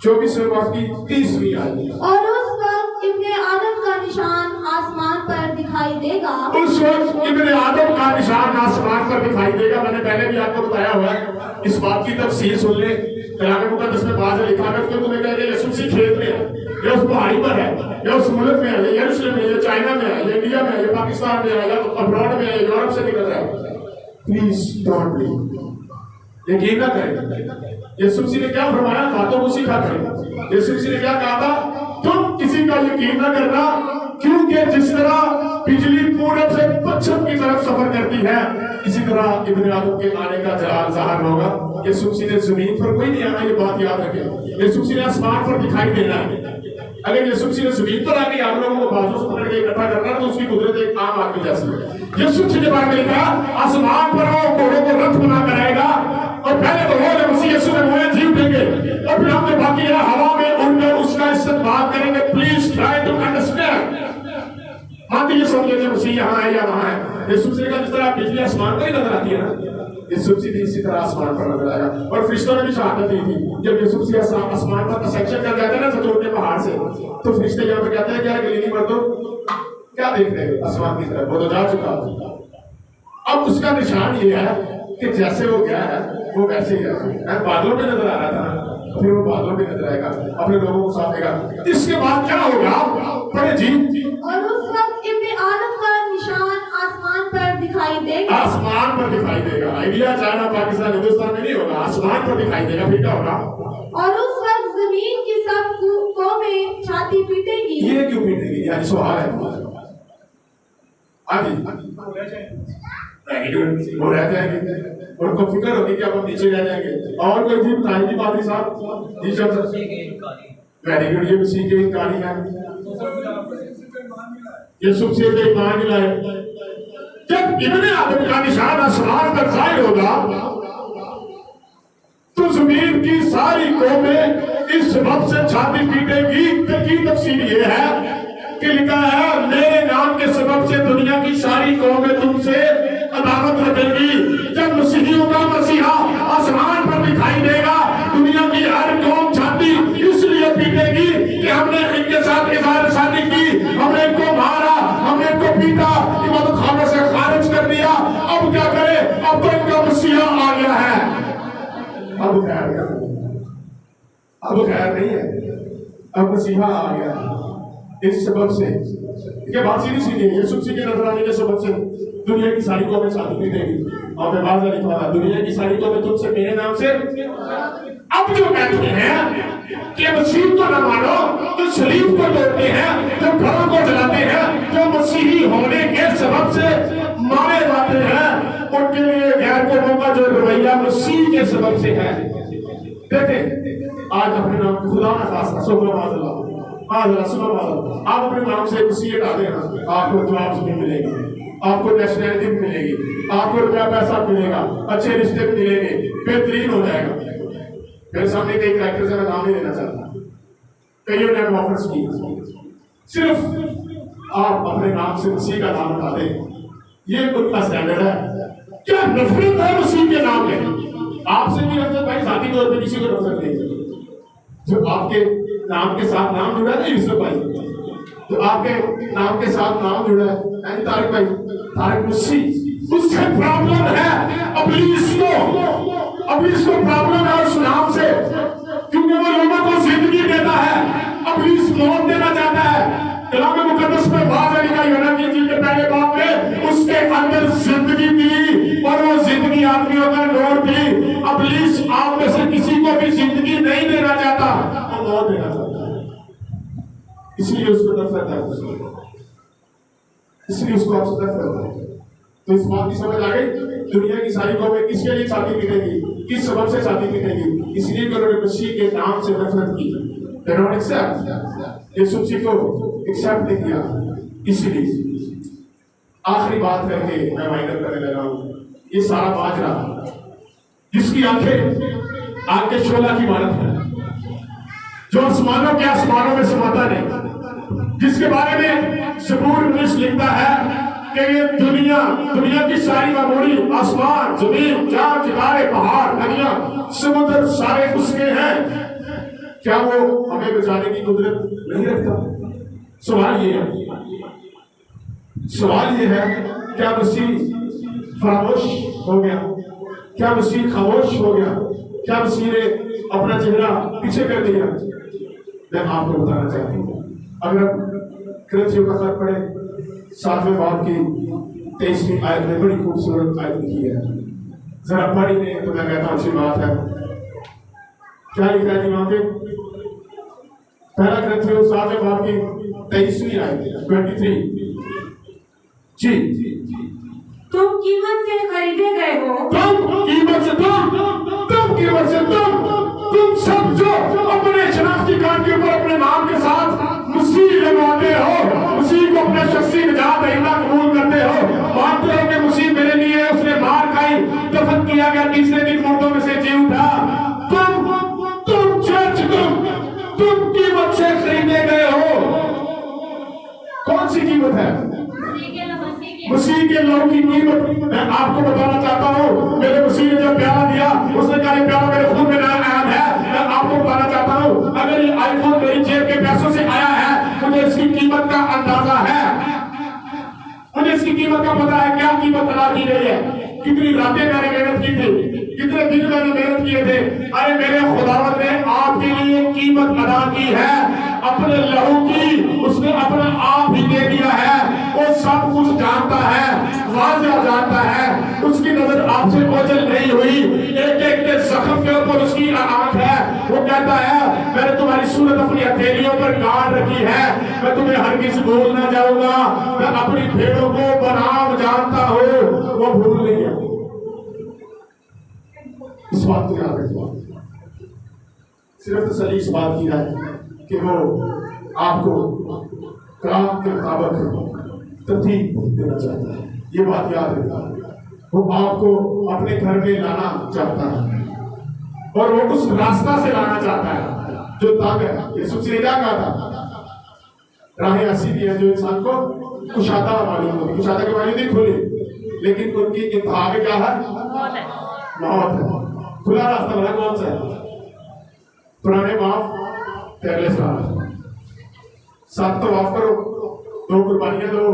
24वें बाब की 30वीं आयत। और उस वक्त इब्ने आदम का निशान आसमान पर दिखाई देगा। उस वक्त इब्ने आदम का निशान आसमान पर दिखाई देगा। मैंने पहले भी आपको बताया हुआ है, इस बात की तफसीर सुन ले। कलाम मुकद्दस में बात है, लिखा है कि तुम्हें कहेंगे यीशु मसीह खेत में है, या उस पहाड़ी पर है, या उस मुल्क में है, या यरूशलेम में, या चाइना में है, या इंडिया में है, या पाकिस्तान में है, या अब्रॉड में है, यूरोप से निकल रहा है। प्लीज डोंट बिलीव, यकीन ना करें। यीशु मसीह ने क्या फरमाया, बातों को सीखा करें। यीशु मसीह ने क्या कहा था, तुम किसी का यकीन ना करना, क्योंकि जिस तरह बिजली पूरब से पश्चिम की तरफ सफर करती है, इसी तरह इब्ने आदम के आने का जलाल ज़ाहिर होगा। यीशु मसीह ने जमीन पर कोई नहीं आना, ये बात याद रखें। यीशु मसीह ने आसमान पर दिखाई देना है। अगर यीशु मसीह ने जमीन पर आके आप लोगों को बाजू से पकड़ के इकट्ठा करना, तो उसकी कुदरत एक आम आदमी जैसी है। यीशु मसीह के बारे में लिखा, आसमान पर वो घोड़ों को रथ बना कर आएगा, और पहले तो वो मसीह यीशु ने मुझे जी उठेंगे, और फिर हमने बाकी हवा में उड़कर उसका इस्तेमाल करेंगे। Please try to understand. हाँ, तो ये समझ लेते मसीह यहाँ है या वहाँ है। यीशु मसीह का जिस तरह बिजली आसमान पर ही नजर आती है ना, यीशु मसीह भी इसी तरह आसमान पर नजर आएगा। और फरिश्तों ने भी शहादत दी थी, जब यीशु मसीह आसमान पर सेक्शन कर जाते हैं ना ज़तून के पहाड़ से, तो फरिश्ते यहाँ पे कहते हैं क्या गलीली मर्दों क्या देख रहे हो आसमान की तरफ, वो तो जा चुका। अब उसका निशान ये है कि जैसे वो गया है वो वैसे ही है। बादलों में नजर आ रहा था, फिर वो बादलों में नजर आएगा, अपने लोगों को साफेगा। इसके बाद क्या होगा, पढ़े जी। और उस वक्त इब्ने आदम का निशान आसमान पर दिखाई देगा। आसमान पर दिखाई देगा। इंडिया, चाइना, पाकिस्तान, हिंदुस्तान में नहीं होगा, आसमान पर दिखाई देगा। फिर क्या होगा, और उस वक्त जमीन की सब कौमें छाती पीटेगी। ये क्यों पीटेगी, यानी सवाल है। आगे वो रह जाएंगे, उनको फिक्र होगी कि अब हम नीचे रह जाएंगे। और कोई चीज बताएंगे पादरी साहब जी? शब्द वेरी गुड। ये मसीह के इनकारी है, ये सबसे ईमान मिला है। जब इब्ने आदम का निशान आसमान पर जाहिर होगा तो जमीन की सारी कौमें इस सबब से छाती पीटेगी। की तफसीर ये है कि लिखा है मेरे नाम के सबब से दुनिया की सारी कौमें तुमसे अदावत रखेगी। जब मसीहियों का मसीहा आसमान पर दिखाई देगा दुनिया की हर कौम छाती इसलिए पीटेगी कि हमने इनके साथ इबादत शादी की, हमने इनको मारा, हमने इनको पीटा, इबादत खाने से खारिज कर दिया। अब क्या करे? अब तो इनका मसीहा आ गया है। अब खैर नहीं है, अब मसीहा आ गया है। इस सबब से ये बात सीधी सीधी है। यीशु मसीह के नजर आने के सबब से दुनिया की सारी कौमें साथ पीटेगी। और बात लिखा था दुनिया की सारी कौमें तुमसे मेरे नाम से। अब जो कहते हैं कि मसीह को न मानो, जो सलीब को तोड़ते हैं, जो घरों को जलाते हैं, जो मसीही होने के सबब से मारे जाते हैं, उनके लिए गैर कौमों का जो रवैया मसीह के सबब से है। देखें आज अपने नाम खुदा ना खासा आप अपने नाम से मसीह हटा देना, आपको जवाब भी मिलेगी, आपको नेशनैलिटी भी मिलेगी, आपको रुपया पैसा मिलेगा, अच्छे रिश्ते भी मिलेंगे, बेहतरीन हो जाएगा। मेरे सामने कई कैरेक्टर से मैं नाम नहीं लेना चाहता, कईयों ने ऑफर्स की। सिर्फ आप अपने नाम से मसीह का नाम हटा दें, ये उनका स्टैंडर्ड है। क्या नफरत है मसीह के नाम में? आपसे भी नफरत भाई, जाती तौर पर किसी को नफरत नहीं। जो आपके नाम के साथ नाम जुड़ा है यूसुफ भाई, जो आपके नाम के साथ नाम जुड़ा है तारिक भाई, तारिक मसीह, उससे प्रॉब्लम है इब्लीस को प्रॉब्लम है उस नाम से, क्योंकि वो लोगों को जिंदगी देता है, इब्लीस मौत देना चाहता है। कलाम मुकद्दस में बात लिखा यूहन्ना की इंजील के पहले बाब में उसके अंदर जिंदगी थी और वो जिंदगी आदमियों का नूर थी। इब्लीस आप में से किसी को भी जिंदगी नहीं देना चाहता, वो मौत देना चाहता है, इसलिए उसको नफरत है, इसलिए उसको आपसे नफरत है। तो इस बात की समझ आ गई दुनिया की सारी कौमें किसके लिए छाती पीटेगी, किस सबब से छाती पीटेगी? इसलिए कि उन्होंने मसीह के नाम से नफरत की। They don't accept, यीशु मसीह को एक्सेप्ट नहीं किया। इसलिए आखिरी बात करके मैं वाइंड करने लगा हूं। ये सारा बाजरा जिसकी आंखें आग के शोला की मानत है, जो आसमानों के आसमानों में समाता नहीं, जिसके बारे में ज़बूर लिखता है कि ये दुनिया की सारी मामूली आसमान, जमीन, चार चितारे, पहाड़, नदियां, समुद्र सारे उसके हैं, क्या वो हमें बचाने की कुदरत नहीं रखता? सवाल ये है क्या मसीह फरामोश हो गया? क्या मसीह खामोश हो गया? क्या मसीह ने अपना चेहरा पीछे कर दिया? मैं आपको बताना चाहती हूँ, अगर आप कुरिन्थियों का खत पढ़े 7वें बाब की 23वीं आयत में बड़ी खूबसूरत आयत लिखी है, जरा पढ़ी नहीं तो मैं कहता हूँ अच्छी बात है। क्या लिखा है जी वहां पे? पहला कुरिन्थियों 7वें बाब की 23वीं आयत 23 जी। तुम कीमत से खरीदे गए हो, तुम सब जो अपने शनाख्ती कार्ड के ऊपर अपने नाम के साथ मसीह लगवाते हो, मसीह को अपने शख्सी निजात दहिंदा कबूल करते हो, मानते हो कि मसीह मेरे लिए है, उसने मार खाई, दफन किया गया, तीसरे दिन मुर्दों में से जी उठा। तुम चर्च, तुम कीमत से खरीदे गए हो। कौन सी कीमत है? मसीह के लहू की कीमत। मैं आपको बताना चाहता हूँ, मेरे मसीह ने जब प्याला दिया उसने कहा प्याला मेरे खून में आया है। मैं आपको बताना चाहता हूँ, अगर ये आईफोन मेरी जेब के पैसों से आया है, मुझे इसकी कीमत का अंदाजा है, मुझे इसकी कीमत का पता है क्या कीमत अदा की गई है, कितनी रातें मैंने मेहनत की थी, कितने दिन मैंने मेहनत किए थे। अरे मेरे खुदावंद ने आपके लिए कीमत अदा की है, अपने लहू की उसने अपना आप ही दे दिया है। वो सब कुछ जानता है, वाज़ेह जानता है, उसकी नजर आपसे ओझल नहीं हुई, एक एक के जख्म के ऊपर उसकी आंख है। वो कहता है मैंने तुम्हारी सूरत अपनी हथेलियों पर गाड़ रखी है, मैं तुम्हें हरगिज़ भूल ना जाऊंगा, मैं अपनी भेड़ों को बनाम जानता हूँ, वो भूल बात को याद रखिए। सिर्फ तसल्ली इस बात की है कि वो आपको कलाम के मुताबिक तरतीब देना चाहता है, ये बात याद रखिए। वो आपको अपने घर में लाना चाहता है और वो उस रास्ता से लाना चाहता है जो तंग है। यीशु ने क्या कहा था? राहें ऐसी भी है जो इंसान को कुशादा मालूम होती, कुशादा के मालूम नहीं खुली, लेकिन उनकी इंतहा में क्या है? मौत है। खुला रास्ता बना कौन सा है? पुराने माफ, पहले सात तो माफ करो, 2 कुर्बानियां दो,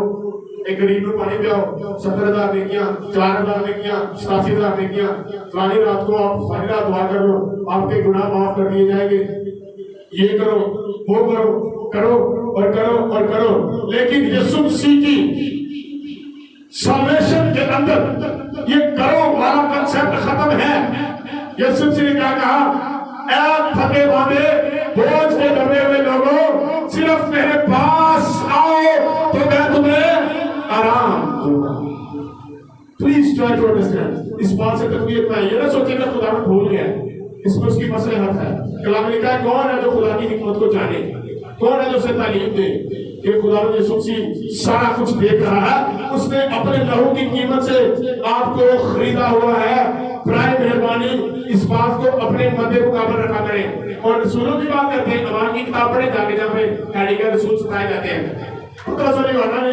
एक गरीब को पानी पिलाओ, 70,000 नेकियां, 4,000 नेकियां, 87,000 नेकियां, फलानी रात को आप सारी रात दुआ कर लो, आपके गुनाह माफ कर दिए जाएंगे। ये करो, वो करो, करो और करो और करो। लेकिन यीशु मसीह की सल्वेशन के अंदर ये करो वाला कंसेप्ट खत्म है। यीशु मसीह ने क्या कहा? ऐ थके मांदे, बोझ के दबे हुए लोगों, सिर्फ मेरे पास आओ तो मैं तुम्हें आराम दूंगा। Please try to understand. इस बात से तकलीफ में ये ना सोचेगा खुदा में भूल गया, इसमें उसकी मसलहत है। कलाम लिखा है, कौन है जो खुदा की हिकमत को जाने, कौन है जो उसे तालीम दे कि खुदा यीशु मसीह सारा कुछ देख रहा है, उसने अपने लहू की कीमत से आपको खरीदा हुआ है। बराए मेहरबानी इस बात को अपने मध्य मुकाबल रखा करें। और रसूलों की बात करते हैं, अमान की किताब पढ़े जाके, जहाँ पे हैडिका रसूल सिखाए जाते हैं। ने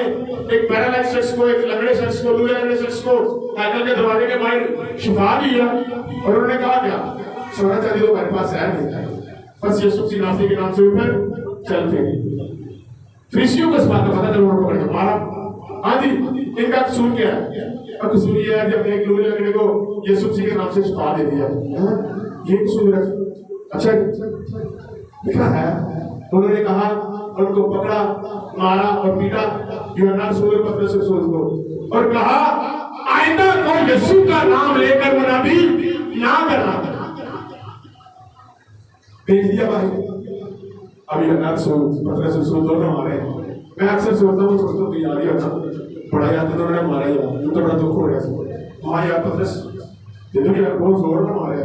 एक पैरालाइज शख्स को, एक लंगड़े शख्स को, लूले लंगड़े शख्स को साइकिल के दरवाजे के बाहर शिफा दिया और उन्होंने कहा क्या? सोना चांदी तो मेरे पास है नहीं, बस यीशु मसीह नासरी के नाम से ऊपर चल पे। फरीसियों को इस बात का पता चला, उनको पकड़ के मारा। हाँ जी, इनका कसूर क्या है? और कसूर ये है कि अपने एक लूले लंगड़े को यीशु मसीह के नाम से शिफा दे दिया। ये कसूर है? अच्छा लिखा है। उन्होंने कहा, उनको पकड़ा, मारा और पीटा, यूहन्ना रसूल पतरस रसूल को, और कहा आइंदा कोई यीशु का नाम लेकर मुनादी ना करना। भेज दिया भाई। अब यूहन्ना रसूल पतरस रसूल दोनों मारे। मैं अक्सर सोचता हूँ याद ही होता, बड़ा याद तो उन्होंने मारा यार, तो बड़ा दुख हो रहा। हाँ यार पतरस, ये तो यार बहुत जोर में मारे,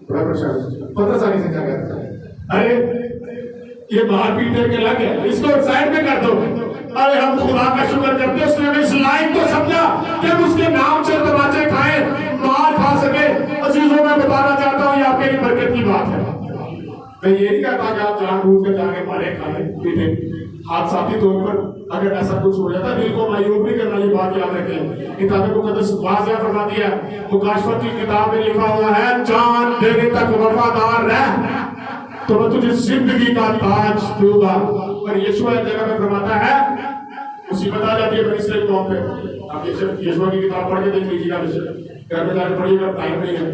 बड़ा परेशान। पतरस आगे से क्या कहता है? अरे ये बाहर पीटे के लग है, इसको साइड में कर दो। अरे हम खुदा का शुक्र करते, उसने हमें इस लायक को समझा कि हम उसके नाम से तमाचे खाए, मार खा सके। अजीजों मैं बताना चाहता हूँ, ये आपके लिए बरकत की बात है। मैं ये नहीं कहता कि आप जानबूझ कर जाके मारे खाए पीटे। हादसाती तौर पर अगर ऐसा कुछ हो जाता, दिल को मायूब नहीं करना, ये बात याद रखें। किताब मुकद्दस वाज़िया फरमा दिया, मुकाशफत की किताब में लिखा हुआ है, जान देने तक वफादार रह तो मैं तुझे जिंदगी का ताज दूंगा। और यीशु एक जगह में फरमाता है, मुसीबत आ जाती है बनी इस्राएल कौम पे। आप यीशु की किताब पढ़ के देख लीजिएगा, घर में जाकर पढ़िएगा, टाइम नहीं है।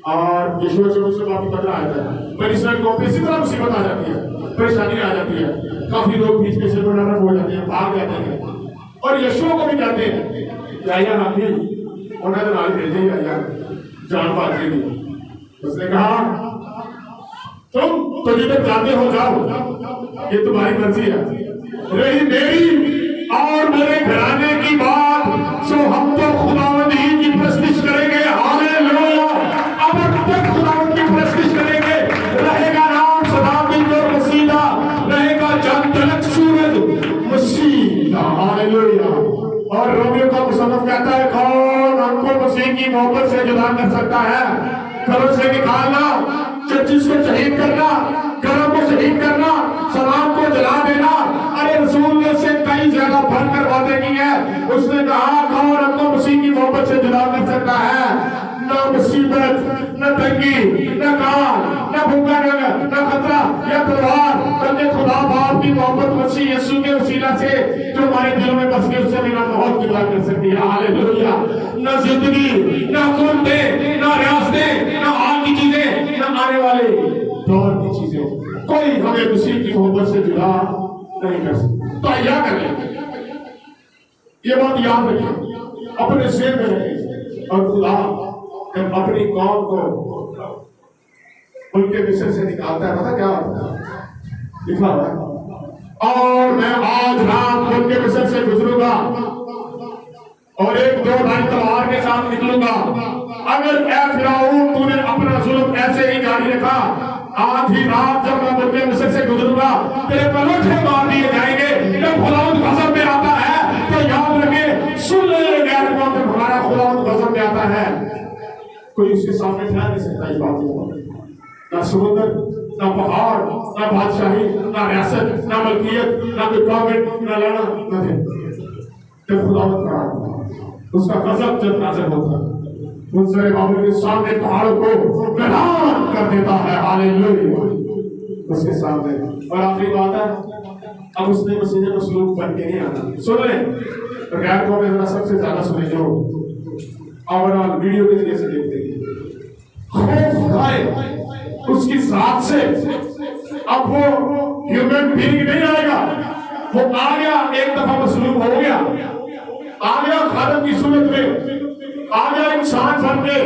और यीशु से मुझसे काफी पता आता है, बनी इस्राएल कौम पे इसी तरह मुसीबत आ जाती है, परेशानी आ जाती है, काफी लोग बीच में से नफरत हो जाते हैं, भाग जाते हैं। और यीशु को भी कहते हैं आया हम भी उन्हें तो नाल भेजे आया जान पा देगी। उसने कहा तुम तो जिधर जाते हो जाओ, ये तुम्हारी मर्जी है। रही मेरी और मेरे घराने की बात, सो हम तो खुदावंद ही की प्रस्तिश करेंगे। हालेलुया। अब तक खुदावंद की प्रस्तिश करेंगे। रहेगा नाम सदा दिन और मसीहा, रहेगा जब तलक सूरज मसीहा। हालेलुया। और रोमियो का मुसन्निफ कहता है, कौन हमको मसीह की मोहब्बत से जुदा कर सकता है? घरों से निकालना, चर्चिस को शहीद करना, घरों को शहीद करना, सलाम को जला देना। अरे रसूल ने उससे कई ज्यादा भयंकर बातें की है। उसने कहा, कौन हमको मसीह की मोहब्बत से जुदा कर सकता है? न मुसीबत, न तंगी, न काल, न भूखा, न खतरा या तलवार, बल्कि खुदा बाप की मोहब्बत मसीह यीशु के वसीला से जो हमारे दिलों में बस गई, उससे बिना मौत जुदा कर सकती है। हालेलुया। न जिंदगी, न हुकूमतें, न रियासतें, न हाल की चीजें, न आने वाले दौर की चीजें, कोई हमें मसीह की मोहब्बत से जुदा नहीं कर सकता। तो क्या करें? ये बात याद रखें, अपने जेब में रखें। और खुदा जब अपनी कौम को उनके मिस्र से निकालता है, पता क्या होता है? लिखा हुआ है, और मैं आज रात उनके मिस्र से गुजरूंगा और एक दो ढाई तलवार के साथ निकलूंगा। अगर ऐ फिरौन तूने अपना जुल्म ऐसे ही जारी रखा, आज ही रात जब मैं मुल्क मिस्र से गुजरूंगा तेरे पलोठे मार दिए जाएंगे। जब खुदावंद गजब में आता है तो याद रखे, सुन ले गैर कौम जब हमारा खुदावंद गजब में आता है कोई उसके सामने ठहर नहीं सकता। इस बात को ना समुद्र, ना पहाड़, ना बादशाही, ना रियासत, ना मलकियत, ना कोई गवर्नमेंट, ना लड़ा, ना थे। जब खुदावंद का उसका गजब जब नाज़िल होता है मुझसे बाबू के सामने पहाड़ों को मैदान कर देता है। हालेलुया उसके सामने। और आखिरी बात है, अब उसने मसीह मसलूक बन के नहीं आना। सुन ले तो गैर कौम में सबसे ज्यादा सुने जो ओवरऑल वीडियो के जरिए से देखते हैं, खौफ खाए उसकी जात से। अब वो ह्यूमन बीइंग नहीं आएगा, वो आ गया, एक दफा मसलूक हो गया, आ गया खादम की सूरत में, आ गया इंसान बन के।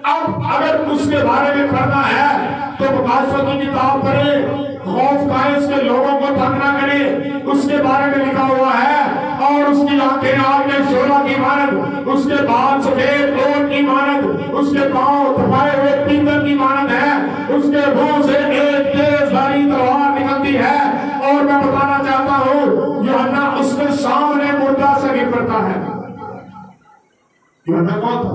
अब अगर उसके बारे में पढ़ना है तो मुकाशफत की किताब पढ़े, खौफ खाए, उसके लोगों को तंग ना करे, उसके बारे में लिखा हुआ है। और उसकी आंखें आग में शोला की मानद, उसके बाल सफेद ऊंट की मानद, उसके पांव तपाए हुए पीतल की मानद है, उसके मुंह से एक तेज धारी तलवार निकलती है। और मैं बताना चाहता हूँ यूहन्ना उसके सामने मुर्दा से गिर पड़ता है। यूहन्ना कौन था?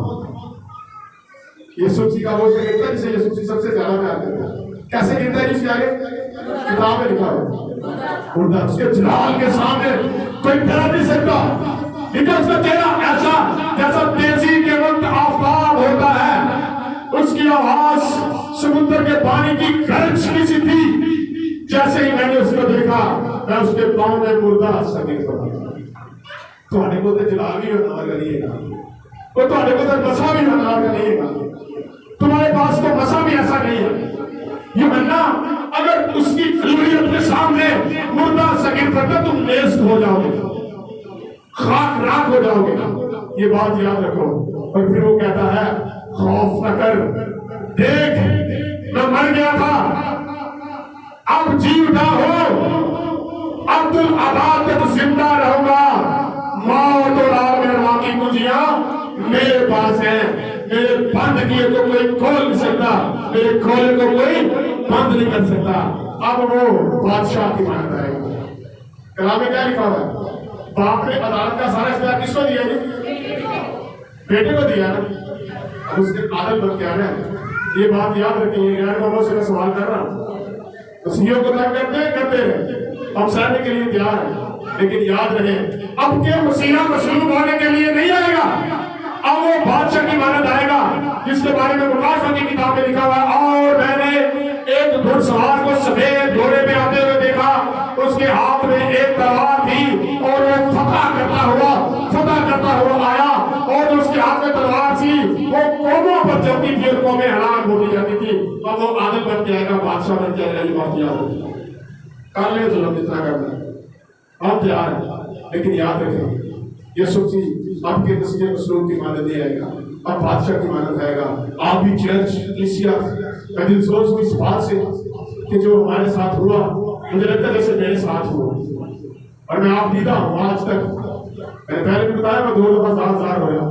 यीशु मसीह का वो गिरता है जिसे यीशु मसीह सबसे ज्यादा प्यार करता है। कैसे गिरता है? जिसके आगे किताब में लिखा है मुर्दा। उसके जलाल के सामने कोई डर नहीं सकता, लेकिन उसका चेहरा ऐसा जैसा तेजी के वक्त आफताब होता है। उसकी आवाज समुद्र के पानी की गरज की सी थी। जैसे ही मैंने उसको देखा मैं उसके पांव में मुर्दा सा गिर पड़ा। तुम्हारे को तो जलाल भी होना करिएगा, वो तुम्हारे को तो मसा भी होना करिएगा, तुम्हारे पास तो मसा भी ऐसा नहीं है। यूहन्ना अगर उसकी उंगलियों के सामने मुर्दा सगिर पड़ता तुम नेस्त हो जाओगे, खाक राख हो जाओगे। ये बात याद रखो। और फिर वो कहता है खौफ न कर, देख मैं मर गया था, अब जी उठा हो, अब्दुल आबाद तक जिंदा रहूंगा। मौत और आग की कुंजियां मेरे पास है, मेरे बंद किए को कोई खोल नहीं सकता, मेरे खोले को कोई बंद नहीं कर सकता। अब वो बादशाह की मानता है। कलाम में क्या लिखा हुआ है? बाप ने अदालत का सारा इख्तियार किसको दिया? बेटे को दिया ना। अब उसके आदत बन क्या है, ये बात याद रखिए। गैर कौमों से मैं सवाल कर रहा हूँ, मसीहियों को तंग करते रहे, हम सहने के लिए तैयार हैं, लेकिन याद रहे अब के मसीहा मसलूब होने के लिए नहीं आएगा। अब वो बादशाह की मानद आएगा जिसके बारे में मुकाशफत की किताब में लिखा हुआ है। और मैंने एक घुड़सवार को सफेद घोड़े पे आते हुए देखा, उसके हाथ में एक तलवार थी और वो फतह करता हुआ आया। और उसके हाथ में तलवार थी, वो कौमों पर चलती थी और कौमें हलाक होती जाती थी। अब वो आदम बन के आएगा, बादशाह बन के आएगा। ये बात याद रखिए। कर ले जुल्म जितना करना हम तैयार हैं, लेकिन याद रखें यीशु मसीह आपके मसीह मसलूक की मानद नहीं आएगा, अब बादशाह की मानद आएगा। आप भी चर्च कलीसिया मैं दिल सोच हूँ इस बात से कि जो हमारे साथ हुआ, मुझे लगता है जैसे मेरे साथ हुआ। और मैं आप दीदा हूँ आज तक। मैंने पहले भी बताया मैं 2 दफा ज़ार होया,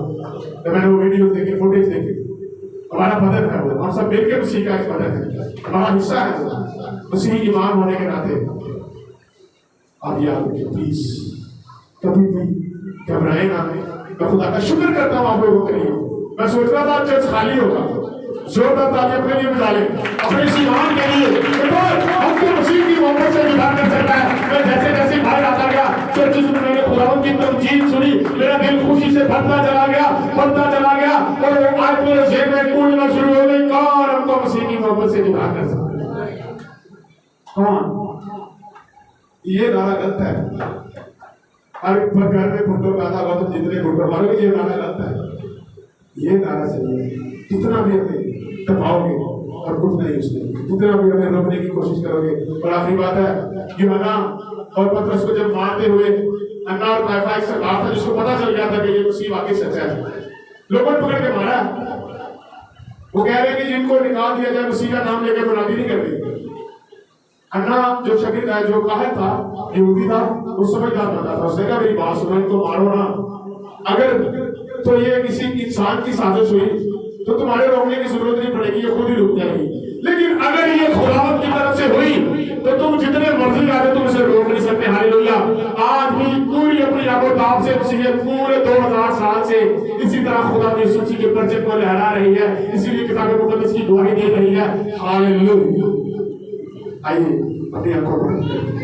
तो मैंने वो वीडियो देखी, फुटेज देखी। हमारा बदन है वो, हम सब मिलकर मसीह का एक बदन है, हमारा हिस्सा है वो, मसीह ईमान होने के नाते। आप याद रखिए प्लीज, कभी भी घबराए ना। मैं खुदा का शुक्र करता हूँ आप लोगों के लिए। मैं सोच रहा था चर्च खाली होगा, जोरदार ताली अपने लिए बजा लें, अपने इस ईमान के लिए। हमको मसीह की मोहब्बत से निभार कर सकता है। मैं जैसे जैसे बाहर आता गया चर्चिस में मैंने खुदावंद की तमजीद सुनी, मेरा दिल खुशी से भरता चला गया और वो आज मेरे जेब में कूदना शुरू हो गई। कौन हमको मसीह की मोहब्बत से निभार कर सकता है? कौन? ये नारा गलत है। अरे घर में घुटनों पैदा हुआ तो जितने घुटनों मारोगे, ये नारा गलत है। ये नारा सही है। कितना भी हमें दबाओगे और कुछ नहीं उसमें, कितना भी हमें रोकने की कोशिश करोगे। और आखिरी बात है, यूहन्ना और पतरस को जब मारते हुए अन्ना और कायफा एक सरदार था जिसको पता चल गया था कि ये मसीह वाकई सच्चा है, लोगों ने पकड़ के मारा। वो कह रहे हैं कि जिनको निकाल दिया जाए, मसीह का नाम लेकर मुनादी नहीं कर दी। अन्ना जो शकील है, जो काहिर था, यहूदी था, वो समझदार बंदा था। उसने कहा मेरी बात सुनो, इनको मारो ना। अगर तो ये किसी इंसान की साजिश हुई तो तुम्हारे रोकने की जरूरत नहीं पड़ेगी, ये खुद ही रुक जाएगी। लेकिन अगर ये खुदावंद की तरफ से हुई तो तुम जितने मर्जी आगे तुम इसे रोक नहीं सकते। हालेलुया। आज भी पूरी अपनी आबोताब से पिछले पूरे 2000 साल से इसी तरह खुदा की सूची के परचम को लहरा रही है, इसीलिए किताब मुकद्दस की गवाही दे रही है। हालेलुया। आइए अपनी आंखों पर